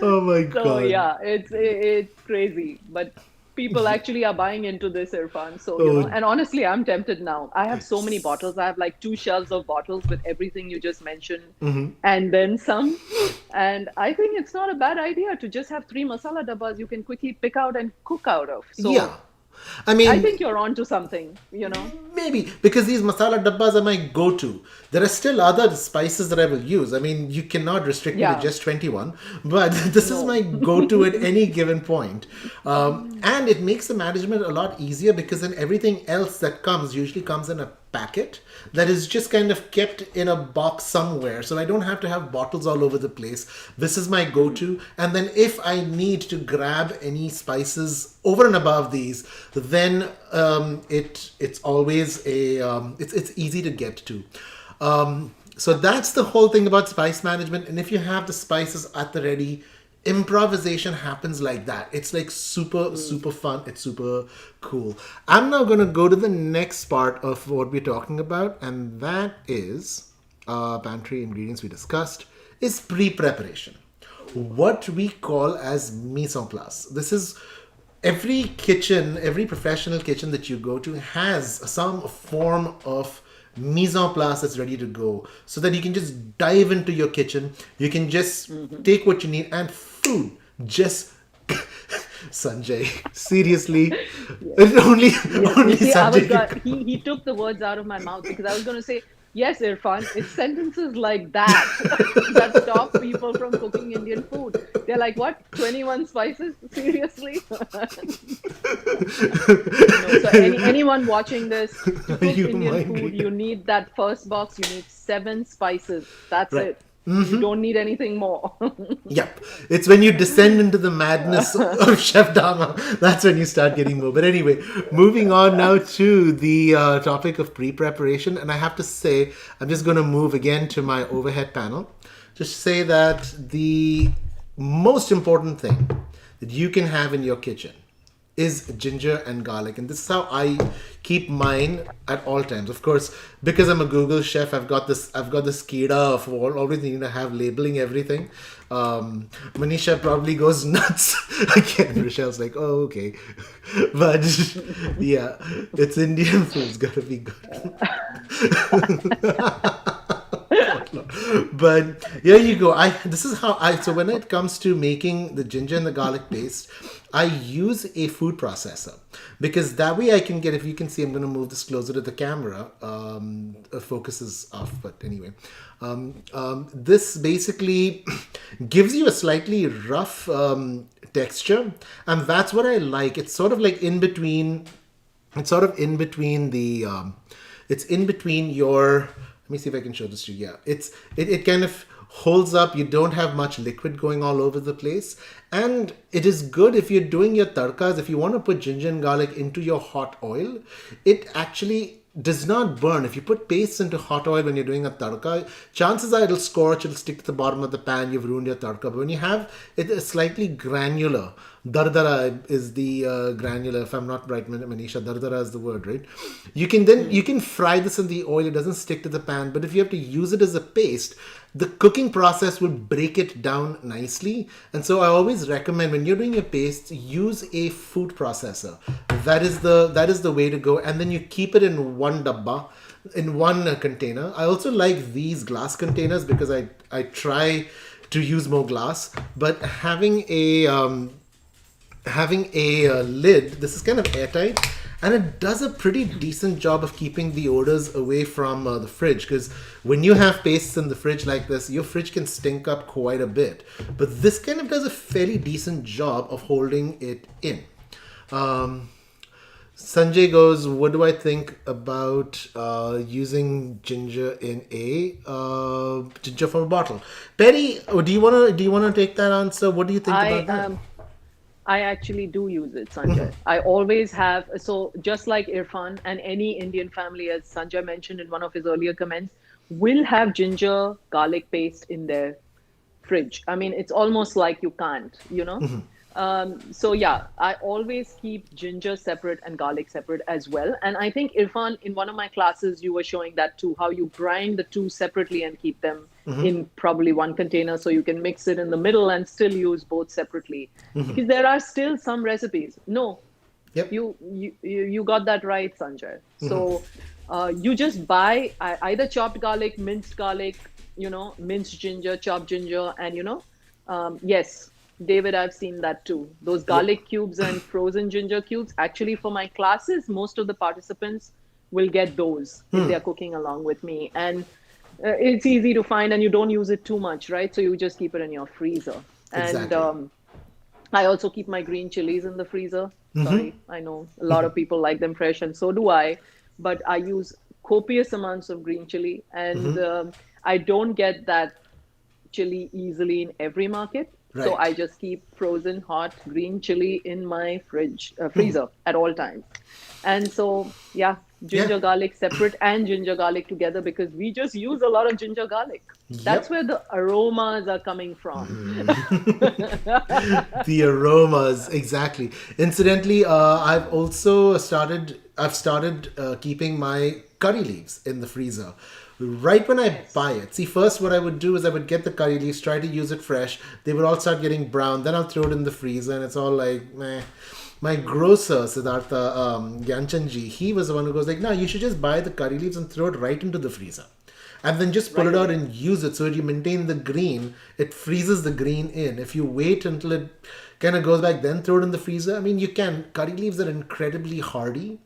Speaker 1: Oh my God.
Speaker 2: So yeah, it's crazy, but people actually are buying into this, Irfan. So, you know, and honestly, I'm tempted now. I have so many bottles. I have like 2 shelves of bottles with everything you just mentioned, and then some. And I think it's not a bad idea to just have 3 masala dabbas you can quickly pick out and cook out of. So
Speaker 1: yeah. I mean,
Speaker 2: I think you're onto something, you know.
Speaker 1: Maybe, because these masala dabbas are my go-to. There are still other spices that I will use. I mean, you cannot restrict me to just 21, but this is my go-to at any given point. And it makes the management a lot easier because then everything else that comes usually comes in a packet that is just kind of kept in a box somewhere, so I don't have to have bottles all over the place. This is my go-to, and then if I need to grab any spices over and above these, then it's always it's easy to get to. So that's the whole thing about spice management. And if you have the spices at the ready, improvisation happens like that. It's like super fun. It's super cool. I'm now going to go to the next part of what we're talking about, and that is pantry ingredients we discussed is pre-preparation, what we call as mise en place. This is every kitchen, every professional kitchen that you go to has some form of mise en place that's ready to go, so that you can just dive into your kitchen. You can just take what you need, and food just Sanjay, seriously. Only
Speaker 2: See,
Speaker 1: Sanjay.
Speaker 2: he took the words out of my mouth, because I was going to say Yes, Irfan, it's sentences like that that stop people from cooking Indian food. They're like, what? 21 spices? Seriously? No. So anyone watching this, to cook
Speaker 1: You
Speaker 2: Indian
Speaker 1: mind
Speaker 2: food, you
Speaker 1: reading?
Speaker 2: need that first box, you need 7 spices. That's
Speaker 1: Right.
Speaker 2: it. You don't need anything more.
Speaker 1: Yep. It's when you descend into the madness of Chef Dharma. That's when you start getting more. But anyway, moving on now to the topic of pre-preparation. And I have to say, I'm just going to move again to my overhead panel. Just say that the most important thing that you can have in your kitchen is ginger and garlic, and this is how I keep mine at all times. Of course, because I'm a Google chef, I've got this kida of always needing to have labeling everything. Manisha probably goes nuts again. Rochelle's like, oh, okay. But yeah, it's Indian food, it's gotta be good. But here you go. This is how I so when it comes to making the ginger and the garlic paste, I use a food processor, because that way I can get, if you can see, I'm going to move this closer to the camera. Focus is off, but anyway, this basically gives you a slightly rough texture, and that's what I like. It's sort of like in between. It's sort of in between the. It's in between your. Let me see if I can show this to you. Yeah, it kind of holds up. You don't have much liquid going all over the place, and it is good if you're doing your tadkas. If you want to put ginger and garlic into your hot oil, it actually does not burn. If you put paste into hot oil when you're doing a tadka, chances are it'll scorch, it'll stick to the bottom of the pan, you've ruined your tadka. But when you have it slightly granular, dardara is the granular, if I'm not right, Manisha, dardara is the word, right? You can fry this in the oil, it doesn't stick to the pan. But if you have to use it as a paste, the cooking process will break it down nicely. And so I always recommend, when you're doing your paste, use a food processor. That is the way to go. And then you keep it in one dabba, in one container. I also like these glass containers because I try to use more glass. But having a lid, this is kind of airtight, and it does a pretty decent job of keeping the odors away from the fridge, because when you have pastes in the fridge like this, your fridge can stink up quite a bit, but this kind of does a fairly decent job of holding it in. Sanjay goes, what do I think about using ginger in a ginger from a bottle? Peri, do you want to take that answer? What do you think about that?
Speaker 2: I actually do use it, Sanjay. I always have. So just like Irfan and any Indian family, as Sanjay mentioned in one of his earlier comments, will have ginger garlic paste in their fridge. I mean, it's almost like you can't, you know? So yeah, I always keep ginger separate and garlic separate as well. And I think Irfan, in one of my classes, you were showing that too, how you grind the two separately and keep them in probably one container, so you can mix it in the middle and still use both separately. Because there are still some recipes. No,
Speaker 1: Yep.
Speaker 2: you got that right, Sanjay. So you just buy either chopped garlic, minced garlic, minced ginger, chopped ginger, and yes, David, I've seen that too. Those garlic cubes and frozen ginger cubes. Actually, for my classes, most of the participants will get those if they're cooking along with me. And it's easy to find, and you don't use it too much, right? So you just keep it in your freezer.
Speaker 1: Exactly.
Speaker 2: And I also keep my green chilies in the freezer. Sorry, I know a lot of people like them fresh, and so do I. But I use copious amounts of green chili, and I don't get that chili easily in every market.
Speaker 1: Right.
Speaker 2: So I just keep frozen hot green chili in my freezer at all times. And so, yeah, ginger garlic separate and ginger garlic together, because we just use a lot of ginger garlic. That's where the aromas are coming from.
Speaker 1: The aromas, exactly. Incidentally, I've started keeping my curry leaves in the freezer right when I buy it. See, first what I would do is I would get the curry leaves, try to use it fresh. They would all start getting brown. Then I'll throw it in the freezer, and it's all like, meh. My grocer, Siddhartha Gyanchanji, he was the one who goes like, no, you should just buy the curry leaves and throw it right into the freezer. And then just pull it out and use it, so that you maintain the green. It freezes the green in. If you wait until it kind of goes back, then throw it in the freezer. I mean, you can. Curry leaves are incredibly hardy,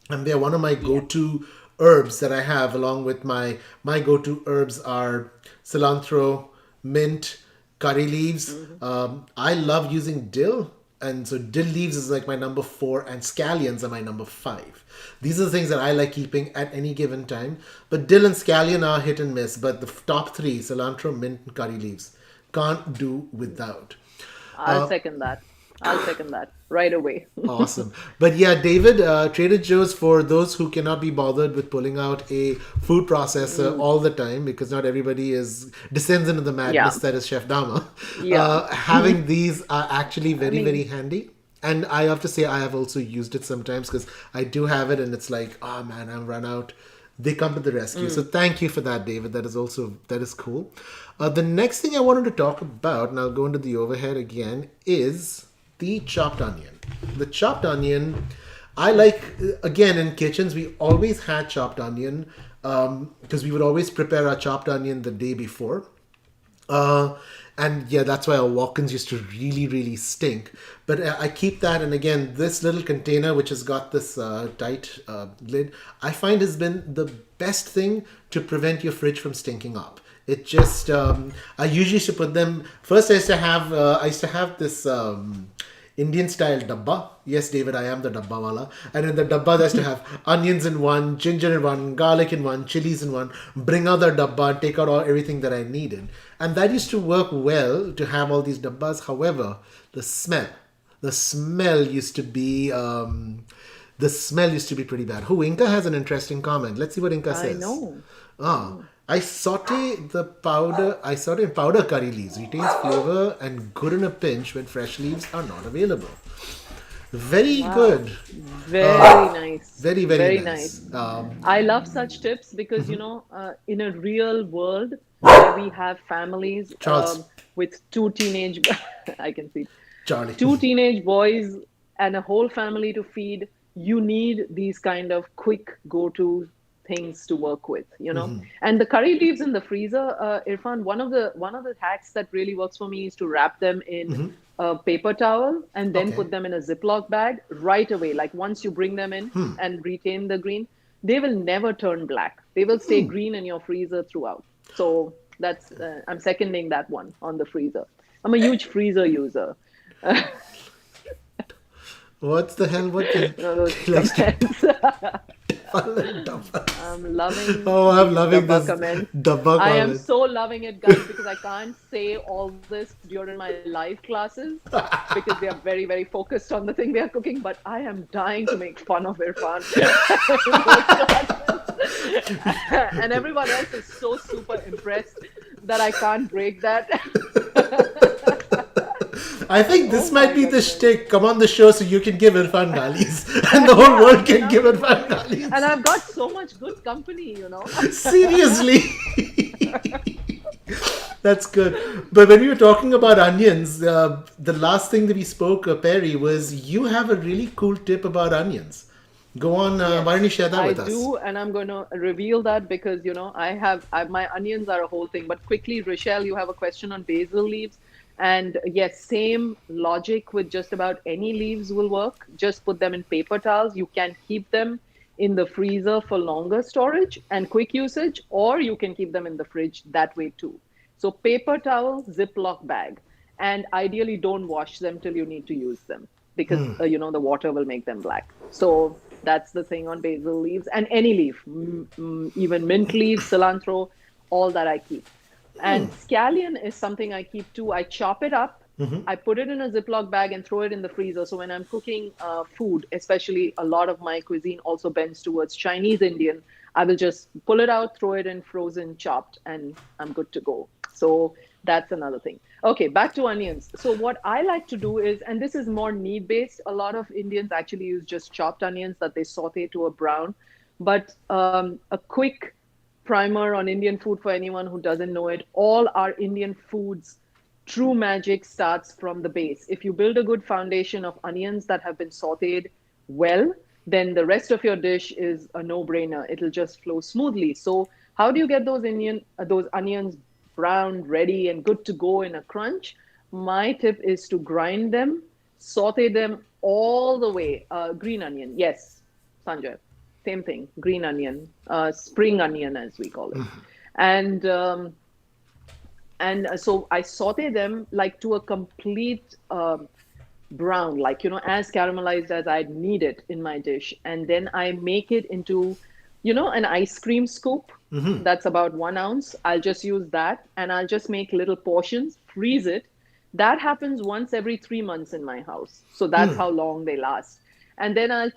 Speaker 1: and they're one of my go-to herbs that I have, along with my go-to herbs are cilantro, mint, curry leaves.
Speaker 2: Hmm.
Speaker 1: I love using dill, and so dill leaves is like my number four, and scallions are my number five. These are the things that I like keeping at any given time. But dill and scallion are hit and miss. But the top three, cilantro, mint, and curry leaves, can't do without.
Speaker 2: I'll second that. I'll second that right away.
Speaker 1: Awesome. But yeah, David, Trader Joe's, for those who cannot be bothered with pulling out a food processor all the time, because not everybody is descends into the
Speaker 2: Yeah.
Speaker 1: madness that is Chef Dama,
Speaker 2: Yeah.
Speaker 1: having these are actually
Speaker 2: I
Speaker 1: very, very
Speaker 2: mean,
Speaker 1: handy. And I have to say, I have also used it sometimes because I do have it, and it's like, oh man, I'm run out. They come to the rescue. So thank you for that, David. That is cool. The next thing I wanted to talk about, and I'll go into the overhead again, is the chopped onion. The chopped onion, I like, again, in kitchens, we always had chopped onion because we would always prepare our chopped onion the day before. Uh, and yeah, that's why our walk-ins used to really, really stink. But I keep that, and again, this little container which has got this tight lid, I find has been the best thing to prevent your fridge from stinking up. It just, I usually used to put them. First, I used to have this. Indian style dabba. Yes, David, I am the dabba wala. And in the dabba, there's to have onions in one, ginger in one, garlic in one, chilies in one. Bring out the dabba and take out everything that I needed. And that used to work well to have all these dabbas. However, the smell used to be, pretty bad. Who, Inca has an interesting comment. Let's see what Inca
Speaker 2: I
Speaker 1: says.
Speaker 2: know.
Speaker 1: Ah, I saute in powder curry leaves. Retains flavor and good in a pinch when fresh leaves are not available. Very
Speaker 2: Wow.
Speaker 1: good.
Speaker 2: Very nice.
Speaker 1: Very, very
Speaker 2: Very
Speaker 1: nice.
Speaker 2: nice. I love such tips because, in a real world where we have families
Speaker 1: Charles,
Speaker 2: with two teenage, I can see,
Speaker 1: Charlie.
Speaker 2: two teenage boys and a whole family to feed, you need these kind of quick go-to things to work with. And the curry leaves in the freezer, Irfan, one of the hacks that really works for me is to wrap them in a paper towel and then
Speaker 1: Okay.
Speaker 2: put them in a Ziploc bag right away. Like once you bring them in and retain the green, they will never turn black. They will stay green in your freezer throughout. So that's I'm seconding that one on the freezer. I'm a huge freezer user.
Speaker 1: What the hell? What the
Speaker 2: Those
Speaker 1: he likes to
Speaker 2: comments.
Speaker 1: dabba.
Speaker 2: I'm loving
Speaker 1: Oh, I'm
Speaker 2: these
Speaker 1: loving
Speaker 2: dabba
Speaker 1: this
Speaker 2: comments.
Speaker 1: dabba
Speaker 2: I am
Speaker 1: comment.
Speaker 2: so loving it, guys, because I can't say all this during my live classes because they are very, very focused on the thing they are cooking. But I am dying to make fun of Irfan in those classes. And everyone else is so super impressed that I can't break that.
Speaker 1: I think
Speaker 2: Oh
Speaker 1: this might
Speaker 2: my
Speaker 1: be the
Speaker 2: goodness.
Speaker 1: shtick. Come on the show so you can give Irfan galis, and the whole
Speaker 2: Yeah,
Speaker 1: world can give Irfan
Speaker 2: and
Speaker 1: galis.
Speaker 2: I've got so much good company.
Speaker 1: Seriously. That's good. But when we were talking about onions, the last thing that we spoke, Perry, was you have a really cool tip about onions. Go on. Why don't you
Speaker 2: Yes,
Speaker 1: share that
Speaker 2: I
Speaker 1: with us?
Speaker 2: do, and I'm going to reveal that because my onions are a whole thing. But quickly, Rochelle, you have a question on basil leaves, and yes, same logic with just about any leaves will work. Just put them in paper towels. You can keep them in the freezer for longer storage and quick usage, or you can keep them in the fridge that way too. So paper towel, Ziploc bag, and ideally don't wash them till you need to use them because the water will make them black. So that's the thing on basil leaves and any leaf, even mint leaves, cilantro, all that I keep. And scallion is something I keep too. I chop it up, I put it in a Ziploc bag and throw it in the freezer. So when I'm cooking food, especially a lot of my cuisine also bends towards Chinese Indian, I will just pull it out, throw it in frozen, chopped, and I'm good to go. So that's another thing. Okay, back to onions. So what I like to do is, and this is more need based, a lot of Indians actually use just chopped onions that they saute to a brown. But a quick primer on Indian food for anyone who doesn't know it, all our Indian foods, true magic starts from the base. If you build a good foundation of onions that have been sauteed well, then the rest of your dish is a no-brainer. It'll just flow smoothly. So how do you get those onions brown, ready, and good to go in a crunch? My tip is to grind them, saute them all the way. Green onion, yes, Sanjay. same thing, green onion, spring onion as we call it. And so I saute them like to a complete brown, like, as caramelized as I'd need it in my dish. And then I make it into, an ice cream scoop. That's about 1 ounce. I'll just use that and I'll just make little portions, freeze it. That happens once every 3 months in my house. So that's how long they last. And then I'll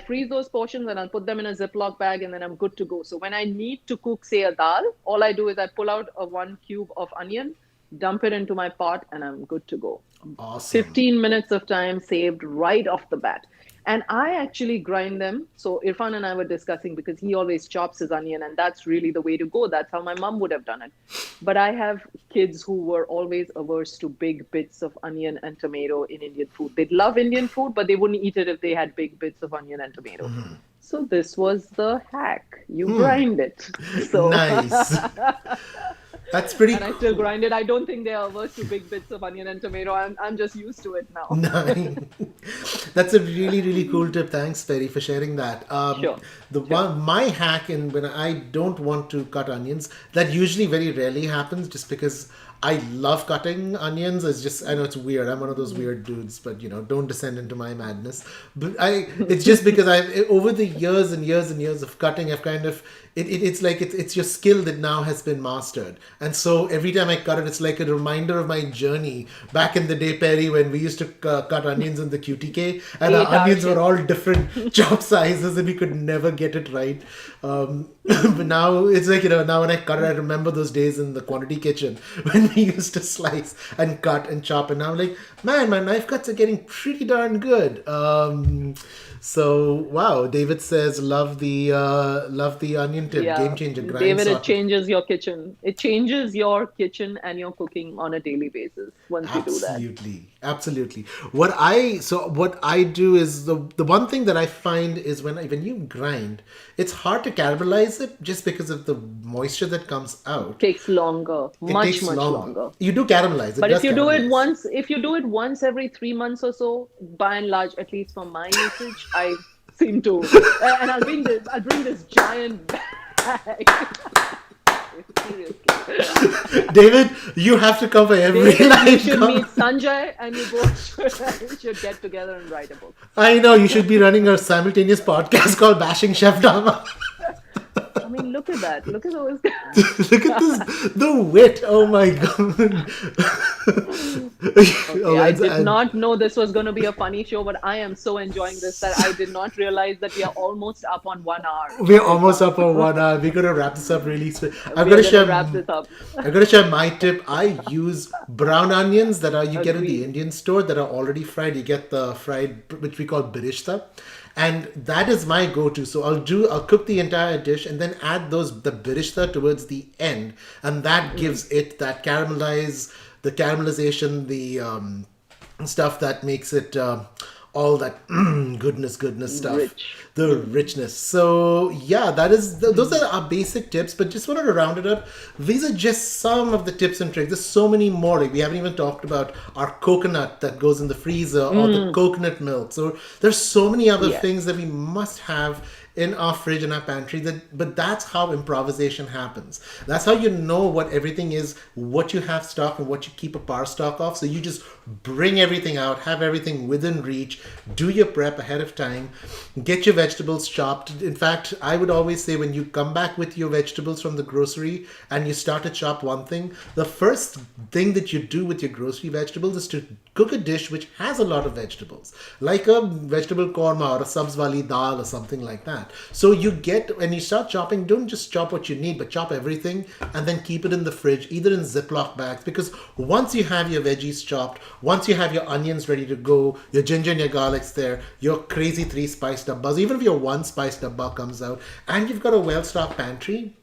Speaker 2: freeze those portions and I'll put them in a Ziploc bag and then I'm good to go. So when I need to cook, say, a dal, all I do is I pull out a 1 cube of onion, dump it into my pot, and I'm good to go.
Speaker 1: Awesome.
Speaker 2: 15 minutes of time saved right off the bat. And I actually grind them. So Irfan and I were discussing because he always chops his onion, and that's really the way to go. That's how my mom would have done it. But I have kids who were always averse to big bits of onion and tomato in Indian food. They'd love Indian food, but they wouldn't eat it if they had big bits of onion and tomato. So this was the hack. You grind it. So
Speaker 1: Nice. That's pretty
Speaker 2: and I still grind it. I don't think they are averse to big bits of onion and tomato. I'm just used to it now.
Speaker 1: Nice. That's a really, really cool tip. Thanks, Peri, for sharing that.
Speaker 2: Sure.
Speaker 1: My hack, and when I don't want to cut onions, that usually very rarely happens, just because I love cutting onions. I know it's weird. I'm one of those weird dudes, but don't descend into my madness. But it's just because over the years and years and years of cutting, I've kind of, it's like it's your skill that now has been mastered. And so every time I cut it, it's like a reminder of my journey back in the day, Peri, when we used to cut onions in the QTK, and our onions were all different chop sizes and we could never get it right. But now it's like, now when I cut it, I remember those days in the quantity kitchen when we used to slice and cut and chop, and now I'm like, man, my knife cuts are getting pretty darn good. So wow, David says love the onion tip, game changer. Grind
Speaker 2: David,
Speaker 1: salt.
Speaker 2: it changes your kitchen. It changes your kitchen and your cooking on a daily basis once you do that.
Speaker 1: Absolutely. What I do is the one thing that I find is when you grind, it's hard to caramelize it just because of the moisture that comes out.
Speaker 2: Takes longer, much longer.
Speaker 1: You do caramelize it,
Speaker 2: but if you do it once every 3 months or so, by and large, at least for my usage, I seem to. And I'll bring this giant bag. Seriously.
Speaker 1: David, you have to come for every live.
Speaker 2: You should meet Sanjay and you both should get together and write a book.
Speaker 1: I know, you should be running a simultaneous podcast called Bashing Chef Dharma.
Speaker 2: I mean, look at that. Look at those.
Speaker 1: Look at this, the wit. Oh my god.
Speaker 2: Okay, I did not know this was going to be a funny show, but I am so enjoying this that I did not realize that we are almost up on 1 hour.
Speaker 1: We're almost up on 1 hour. We're going to wrap this up really soon. I'm
Speaker 2: going to wrap this up.
Speaker 1: I'm going to share my tip. I use brown onions that you get in the Indian store that are already fried. You get the fried, which we call birishta. And that is my go-to. So I'll cook the entire dish and then add the birishta towards the end, and that gives it that caramelization, the stuff that makes it all that goodness stuff, the richness. So yeah, those are our basic tips. But just wanted to round it up. These are just some of the tips and tricks. There's so many more. Like, we haven't even talked about our coconut that goes in the freezer or the coconut milk. So there's so many other things that we must have in our fridge and our pantry, but that's how improvisation happens. That's how you know what everything is, what you have stock and what you keep a power stock of. So you just bring everything out, have everything within reach, do your prep ahead of time, get your vegetables chopped. In fact, I would always say, when you come back with your vegetables from the grocery and you start to chop one thing, the first thing that you do with your grocery vegetables is to cook a dish which has a lot of vegetables, like a vegetable korma or a sabz wali dal or something like that. So when you start chopping, don't just chop what you need, but chop everything and then keep it in the fridge, either in Ziploc bags, because once you have your veggies chopped, once you have your onions ready to go, your ginger and your garlic's there, your crazy 3 spice dabbas, even if your 1 spice dabba comes out, and you've got a well-stocked pantry,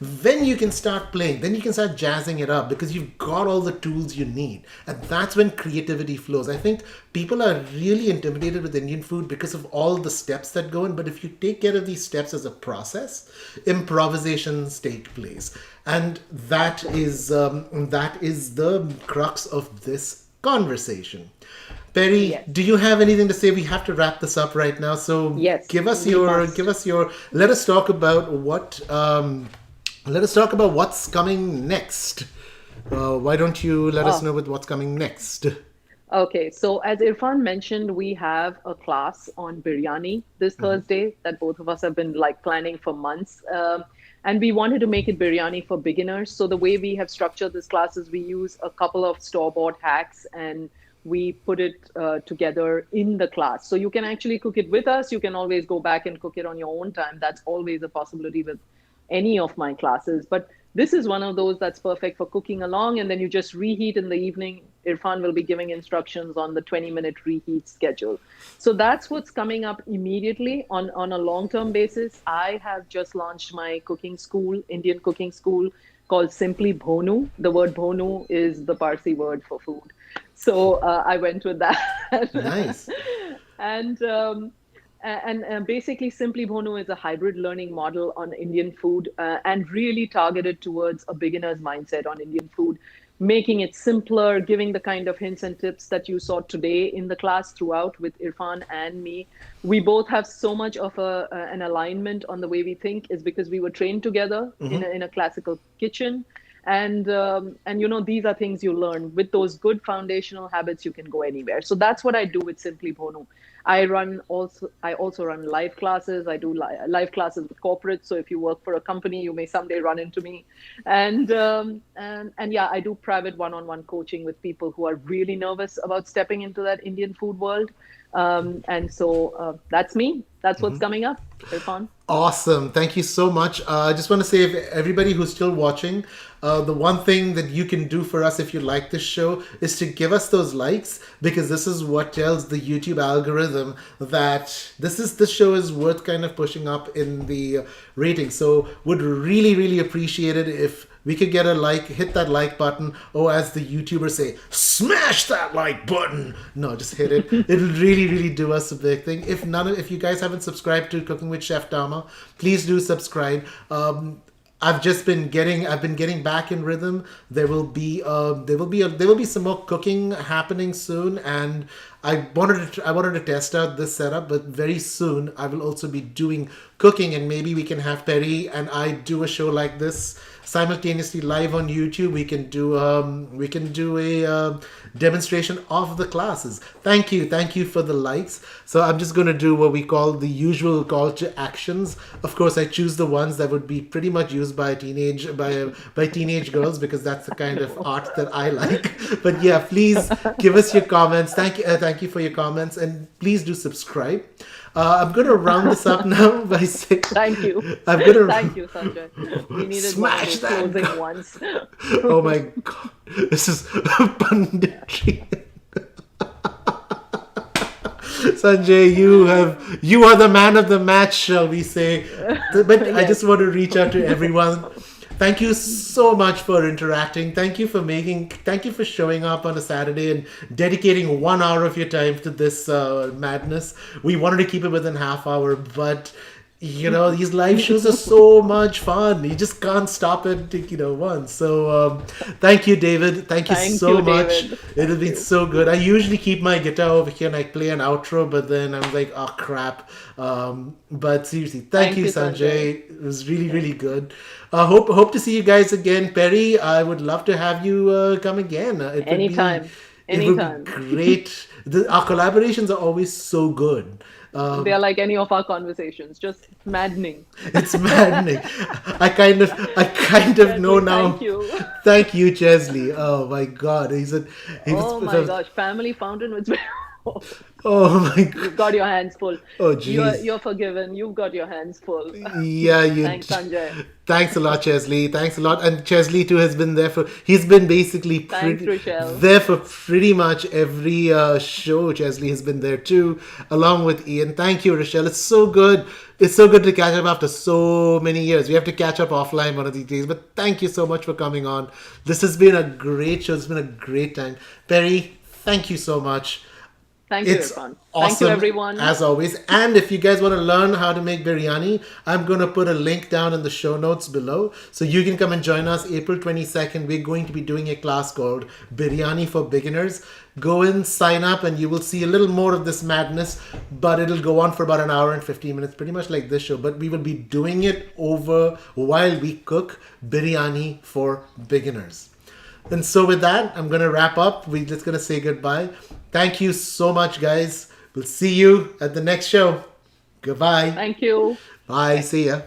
Speaker 1: then you can start playing. Then you can start jazzing it up because you've got all the tools you need. And that's when creativity flows. I think people are really intimidated with Indian food because of all the steps that go in. But if you take care of these steps as a process, improvisations take place. And that is the crux of this conversation. Perry,
Speaker 2: Yes.
Speaker 1: do you have anything to say? We have to wrap this up right now. So
Speaker 2: Yes,
Speaker 1: give us
Speaker 2: we
Speaker 1: your,
Speaker 2: must.
Speaker 1: let us talk about let us talk about what's coming next. Why don't you let us
Speaker 2: Oh,
Speaker 1: know with what's coming next?
Speaker 2: okay. So as Irfan mentioned, we have a class on biryani this Thursday that both of us have been like planning for months. And we wanted to make it biryani for beginners. So the way we have structured this class is we use a couple of store-bought hacks and we put it together in the class. So you can actually cook it with us. You can always go back and cook it on your own time. That's always a possibility with any of my classes. But this is one of those that's perfect for cooking along, and then you just reheat in the evening. Irfan will be giving instructions on the 20-minute reheat schedule. So that's what's coming up immediately on a long-term basis. I have just launched my cooking school, Indian cooking school called Simply Bhonu. The word Bhonu is the Parsi word for food. So I went with that.
Speaker 1: Nice.
Speaker 2: and basically, Simply Bhonu is a hybrid learning model on Indian food and really targeted towards a beginner's mindset on Indian food, making it simpler, giving the kind of hints and tips that you saw today in the class throughout with Irfan and me. We both have so much of an alignment on the way we think, is because we were trained together in a classical kitchen. And you know, these are things you learn with those good foundational habits. You can go anywhere. So that's what I do with Simply Bhonu. I also run live classes. I do live classes with corporates. So if you work for a company, you may someday run into me. And yeah, I do private one-on-one coaching with people who are really nervous about stepping into that Indian food world. And so that's me. That's what's coming up. Irfan.
Speaker 1: Awesome. Thank you so much. I just want to say, if everybody who's still watching, the one thing that you can do for us if you like this show is to give us those likes, because this is what tells the YouTube algorithm that this show is worth kind of pushing up in the rating. So would really, really appreciate it if we could get a like, hit that like button, or as the YouTubers say, smash that like button. No, just hit it. It'll really, really do us a big thing. If you guys haven't subscribed to Cooking with Chef Dama, please do subscribe. I've been getting back in rhythm. There will be some more cooking happening soon, and I wanted to test out this setup, but very soon I will also be doing cooking, and maybe we can have Peri and I do a show like this simultaneously live on YouTube. We can do a demonstration of the classes. Thank you for the likes. So I'm just going to do what we call the usual call to actions. Of course, I choose the ones that would be pretty much used by teenage girls, because that's the kind of art that I like. But yeah, please give us your comments. Thank you for your comments, and please do subscribe. I'm going to round this up now by saying,
Speaker 2: Thank you.
Speaker 1: I'm going to
Speaker 2: Thank you, Sanjay. We needed
Speaker 1: Smash
Speaker 2: one of those
Speaker 1: that
Speaker 2: closing ones.
Speaker 1: Oh my god, this is punditry. Sanjay, you are the man of the match, shall we say? But I just want to reach out to everyone. Thank you so much for interacting. Thank you for showing up on a Saturday and dedicating 1 hour of your time to this madness. We wanted to keep it within half hour, but you know, these live shows are so much fun. You just can't stop it, once. So thank you, David. Thank you
Speaker 2: Thank
Speaker 1: so
Speaker 2: you,
Speaker 1: much.
Speaker 2: David.
Speaker 1: It has been
Speaker 2: you.
Speaker 1: so good. I usually keep my guitar over here and I play an outro, but then I'm like, oh crap. But seriously, thank you, Sanjay. It was really, really good. Hope to see you guys again. Peri, I would love to have you come again.
Speaker 2: Anytime.
Speaker 1: It would
Speaker 2: Anytime.
Speaker 1: be great. Our collaborations are always so good.
Speaker 2: They are like any of our conversations, just maddening.
Speaker 1: It's maddening. I kind of know
Speaker 2: Chesley,
Speaker 1: now.
Speaker 2: thank you.
Speaker 1: Thank you, Chesley. Oh my God,
Speaker 2: Oh my gosh, family fountain was.
Speaker 1: Oh my
Speaker 2: You've
Speaker 1: God.
Speaker 2: got your hands full.
Speaker 1: Oh
Speaker 2: You're
Speaker 1: jeez.
Speaker 2: you're forgiven. You've got your hands full.
Speaker 1: Yeah,
Speaker 2: Thanks, Sanjay.
Speaker 1: Thanks a lot, Chesley. Thanks a lot. And Chesley too has been there he's been basically
Speaker 2: Thanks, Rochelle.
Speaker 1: there for pretty much every show. Chesley has been there too, along with Ian. Thank you, Rochelle. It's so good. It's so good to catch up after so many years. We have to catch up offline one of these days. But thank you so much for coming on. This has been a great show. It's been a great time. Perry, thank you so much.
Speaker 2: Thank you,
Speaker 1: It's
Speaker 2: Irfan. Thank you,
Speaker 1: awesome
Speaker 2: everyone.
Speaker 1: as always. And if you guys want to learn how to make biryani, I'm going to put a link down in the show notes below. So you can come and join us April 22nd. We're going to be doing a class called Biryani for Beginners. Go in, sign up, and you will see a little more of this madness. But it'll go on for about an hour and 15 minutes, pretty much like this show. But we will be doing it over while we cook biryani for beginners. And so with that, I'm going to wrap up. We're just going to say goodbye. Thank you so much, guys. We'll see you at the next show. Goodbye.
Speaker 2: Thank you.
Speaker 1: Bye. See ya.